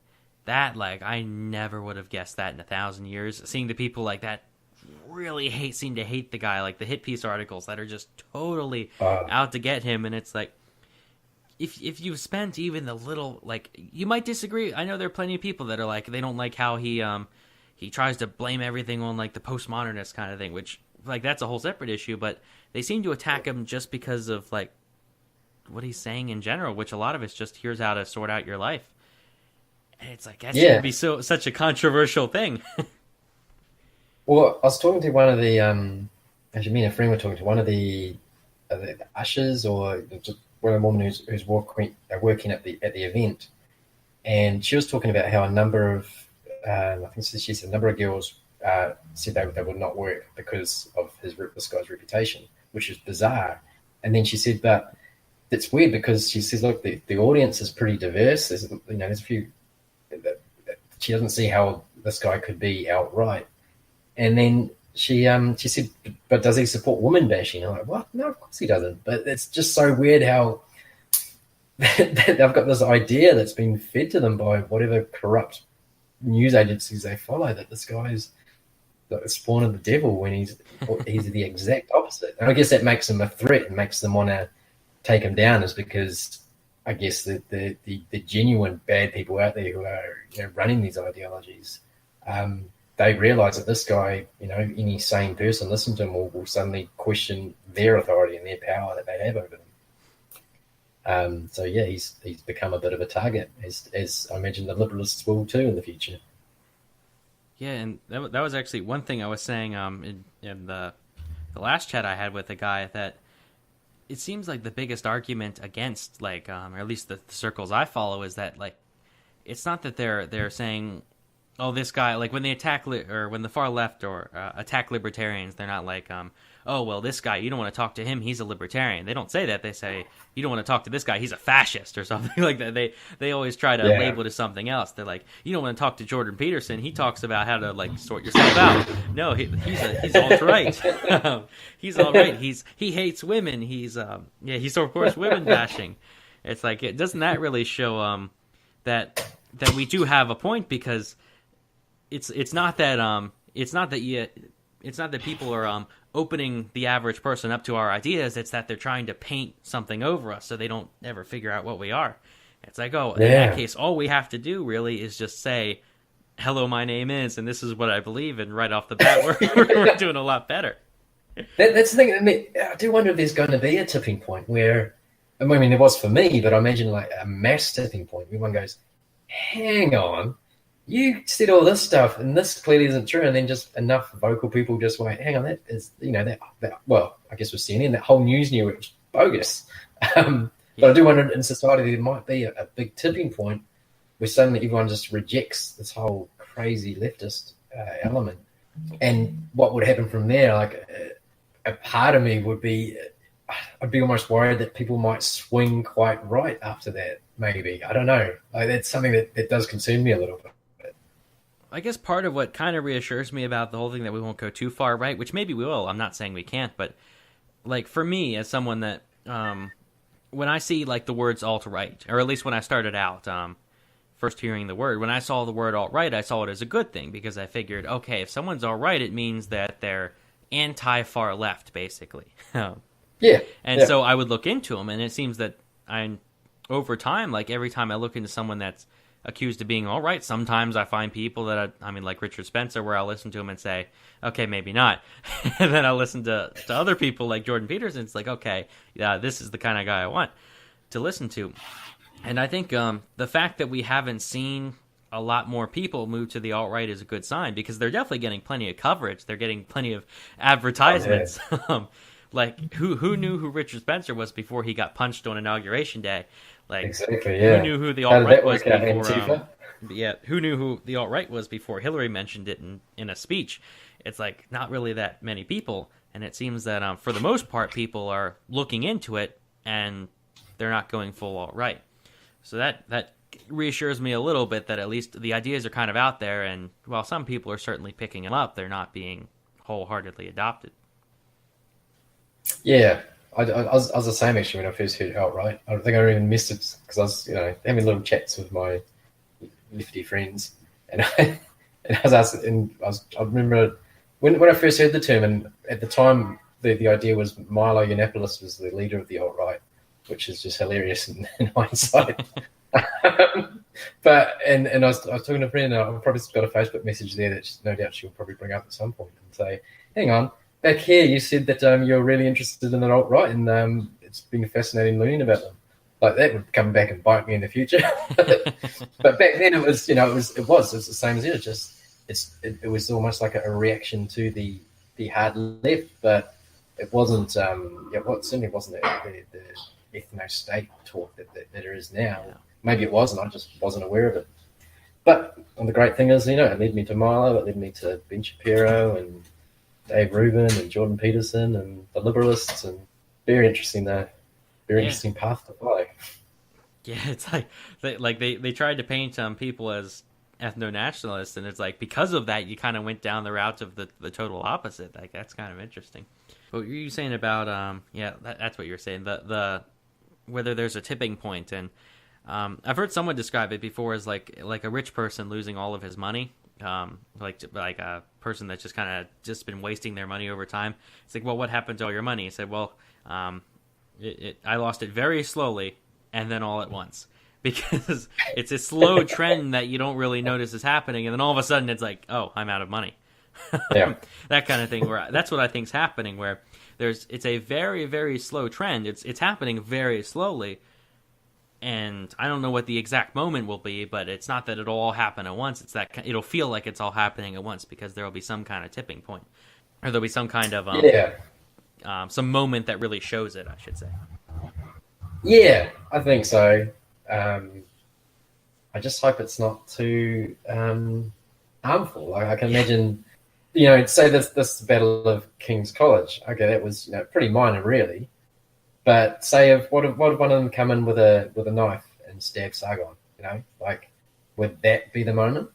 that, like, I never would have guessed that in 1,000 years. Seeing the people like that really seem to hate the guy, like the hit piece articles that are just totally out to get him, and it's like, if you spent even the little, like, you might disagree. I know there are plenty of people that are like, they don't like how he tries to blame everything on like the postmodernist kind of thing, which, like, that's a whole separate issue, but they seem to attack him just because of like what he's saying in general, which a lot of it's just, here's how to sort out your life. And it's like, that should be such a controversial thing. Well, I was talking to one of the Actually, me and a friend were talking to one of the ushers, or just one woman who's working at the event, and she was talking about how a number of I think she said a number of girls said they would not work because of this guy's reputation, which is bizarre. And then she said, but it's weird because she says, look, the audience is pretty diverse. There's a few. She doesn't see how this guy could be outright. And then she said, but does he support woman bashing? I'm like, what? No, of course he doesn't. But it's just so weird how they've got this idea that's been fed to them by whatever corrupt news agencies they follow, that this guy is the spawn of the devil when he's the exact opposite. And I guess that makes him a threat and makes them want to take him down, is because I guess the genuine bad people out there who are running these ideologies, they realise that this guy, any sane person listening to him will suddenly question their authority and their power that they have over them. So yeah, he's become a bit of a target, as I imagine the Liberalists will too in the future. Yeah, and that was actually one thing I was saying in the last chat I had with a guy, that it seems like the biggest argument against, or at least the circles I follow, is that it's not that they're saying, oh, this guy, when they attack or when the far left or attack libertarians, they're not like, oh, well, this guy, you don't want to talk to him, he's a libertarian. They don't say that. They say, you don't want to talk to this guy, he's a fascist or something like that. They always try to label it as something else. They're like, you don't want to talk to Jordan Peterson, he talks about how to sort yourself out. No, he's alt-right. He's alt-right. He hates women. He supports women bashing. It's like, doesn't that really show that we do have a point? Because it's not that people are opening the average person up to our ideas. It's that they're trying to paint something over us so they don't ever figure out what we are. It's like, in that case, all we have to do really is just say, hello, my name is, and this is what I believe, and right off the bat, we're doing a lot better. That's the thing. I mean, I do wonder if there's going to be a tipping point where, I mean, there was for me, but I imagine a mass tipping point where one goes, hang on, you said all this stuff, and this clearly isn't true, and then just enough vocal people just went, hang on, that is, well, I guess we're seeing in that whole news knew it was bogus. But I do wonder in society there might be a big tipping point where suddenly everyone just rejects this whole crazy leftist element. And what would happen from there, a part of me would be, I'd be almost worried that people might swing quite right after that, maybe. I don't know. That's something that does concern me a little bit. I guess part of what kind of reassures me about the whole thing that we won't go too far right, which maybe we will, I'm not saying we can't, but for me, as someone that when I see the words alt-right, or at least when I started out first hearing the word, when I saw the word alt-right, I saw it as a good thing, because I figured, okay, if someone's alt-right, it means that they're anti-far left, basically. So I would look into them, and it seems that over time, every time I look into someone that's accused of being all right, sometimes I find people that I mean, like Richard Spencer, where I'll listen to him and say, okay, maybe not. And then I'll listen to other people like Jordan Peterson. It's like, okay, yeah, this is the kind of guy I want to listen to. And I think the fact that we haven't seen a lot more people move to the alt-right is a good sign, because they're definitely getting plenty of coverage. They're getting plenty of advertisements. Oh, yeah. Who knew who Richard Spencer was before he got punched on Inauguration Day? Exactly, yeah. Who knew who the alt-right was before? Antifa? Who knew who the alt-right was before Hillary mentioned it in a speech? It's not really that many people, and it seems that for the most part, people are looking into it, and they're not going full alt-right. So that reassures me a little bit that at least the ideas are kind of out there, and while some people are certainly picking them up, they're not being wholeheartedly adopted. Yeah. I was the same actually when I first heard alt-right. I don't think I even missed it because I was having little chats with my lefty friends, and I was asked, and I remember when I first heard the term, and at the time the idea was Milo Yiannopoulos was the leader of the alt-right, which is just hilarious in hindsight. But I was talking to a friend, and I probably got a Facebook message there that no doubt she'll probably bring up at some point and say, hang on, back here, you said that you're really interested in the alt-right, and it's been fascinating learning about them. That would come back and bite me in the future. But back then, it was it was the same as it was almost like a reaction to the hard left. But it wasn't certainly wasn't the ethno-state talk that there is now. Yeah. Maybe it was, and I just wasn't aware of it. But the great thing is, it led me to Milo, it led me to Ben Shapiro and Dave Rubin and Jordan Peterson and the Liberalists, and very interesting interesting path to follow. Yeah, it's like they tried to paint people as ethno-nationalists, and it's like because of that you kind of went down the route of the total opposite. Like that's kind of interesting. What were you saying about that's what you were saying, the whether there's a tipping point, and I've heard someone describe it before as like a rich person losing all of his money, like a person that's just kind of just been wasting their money over time. It's like, well, what happened to all your money? He said, well, I lost it very slowly and then all at once, because it's a slow trend that you don't really notice is happening, and then all of a sudden it's like, oh, I'm out of money. Yeah. That kind of thing. Where that's what I think is happening. Where it's a very, very slow trend. It's happening very slowly, and I don't know what the exact moment will be, but it's not that it'll all happen at once. It's that it'll feel like it's all happening at once because there will be some kind of tipping point, or there'll be some kind of some moment that really shows it, I should say. Yeah, I think so. I just hope it's not too harmful. Like I can imagine, say this Battle of King's College. Okay, that was pretty minor, really. But say if what if one of them come in with a knife and stab Sargon? Like would that be the moment?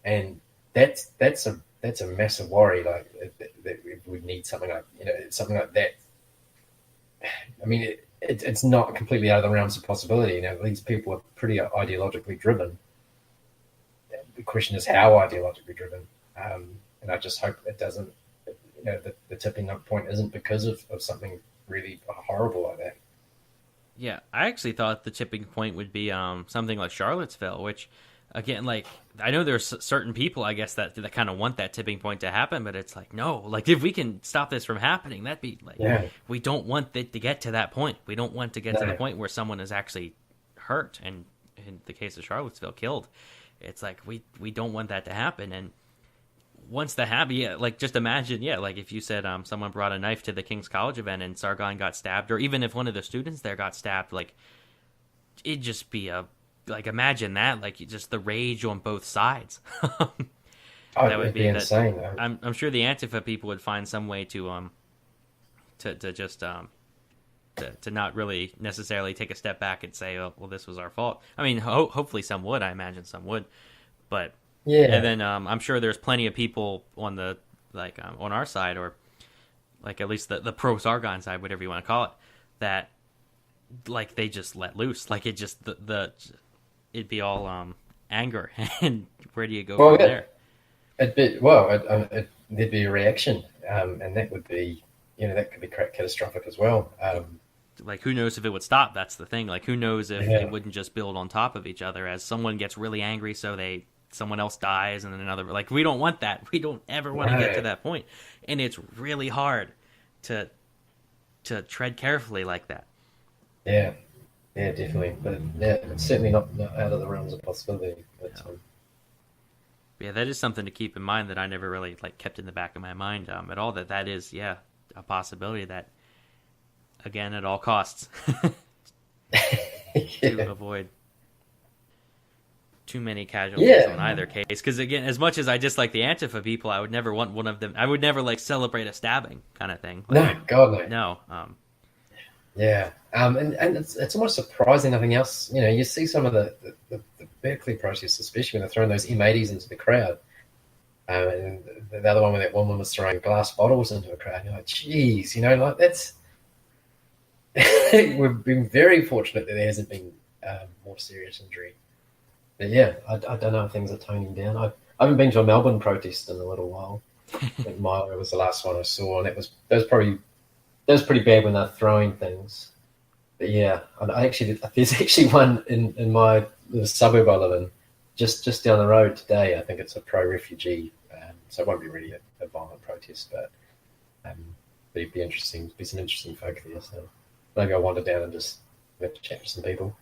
And that's a massive worry. Like that we need something like that. I mean, it's not completely out of the realms of possibility. These people are pretty ideologically driven. The question is how ideologically driven. And I just hope it doesn't, the tipping point isn't because of something really horrible like that. Yeah, I actually thought the tipping point would be something like Charlottesville, which, again, like, I know there's certain people, I guess, that kind of want that tipping point to happen, but it's like, no, like, if we can stop this from happening, that'd be, like, we don't want it to get to that point. We don't want to get to the point where someone is actually hurt, and in the case of Charlottesville, killed. It's like, we don't want that to happen, and once that happened, like, just imagine, like, if you said someone brought a knife to the King's College event and Sargon got stabbed, or even if one of the students there got stabbed, like, it'd just be imagine that, like, just the rage on both sides. That would be insane. I'm sure the Antifa people would find some way to not really necessarily take a step back and say, oh, well, this was our fault. I mean, hopefully some would. I imagine some would, but yeah. And then I'm sure there's plenty of people on the on our side, or like at least the pro Sargon side, whatever you want to call it, that like they just let loose, like it just it'd be all anger, and where do you go from there? There'd be a reaction, and that would be, that could be catastrophic as well. Like, who knows if it would stop? That's the thing. Like, who knows if it wouldn't just build on top of each other as someone gets really angry, so someone else dies, and then another. Like, we don't want that. We don't ever want to get to that point, and it's really hard to tread carefully like that. Yeah, definitely. But it's certainly not out of the realms of possibility. Yeah, that is something to keep in mind that I never really kept in the back of my mind at all. That is a possibility that, again, at all costs, to avoid too many casualties on either case. Because, again, as much as I dislike the Antifa people, I would never want one of them. I would never celebrate a stabbing kind of thing. No, God, no. No. Yeah, and it's almost surprising nothing else. You see some of the Berkeley protests, especially when they're throwing those M80s into the crowd. And the other one where that woman was throwing glass bottles into a crowd. You're like, geez, that's... We've been very fortunate that there hasn't been more serious injury. But yeah, I don't know if things are toning down. I haven't been to a Melbourne protest in a little while. I think Milo was the last one I saw, and that was pretty bad when they're throwing things. But yeah, there's actually one in the suburb I live in, just down the road today. I think it's a pro-refugee, so it won't be really a violent protest, but it'd be interesting. Be some interesting folk there. So maybe I'll wander down and just have to chat with some people.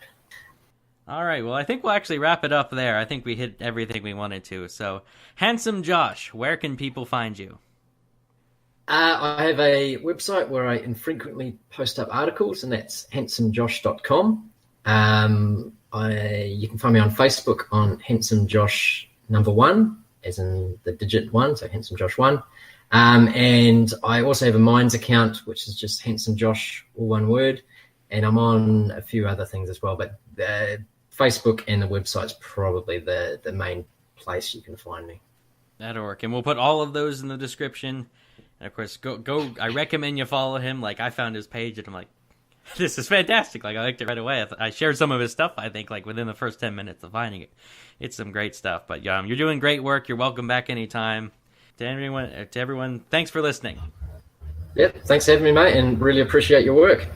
All right, well, I think we'll actually wrap it up there. I think we hit everything we wanted to. So, Handsome Josh, where can people find you? I have a website where I infrequently post up articles, and that's handsomejosh.com. You can find me on Facebook on handsomejosh1, as in the digit 1, so handsomejosh1. And I also have a Minds account, which is just handsomejosh, all one word. And I'm on a few other things as well, but Facebook and the website's probably the main place you can find me. That'll work. And we'll put all of those in the description. And of course, go. I recommend you follow him. Like, I found his page and I'm like, this is fantastic. Like, I liked it right away. I shared some of his stuff, I think, like within the first 10 minutes of finding it. It's some great stuff. But you're doing great work. You're welcome back anytime. To everyone, thanks for listening. Yep, thanks for having me, mate, and really appreciate your work.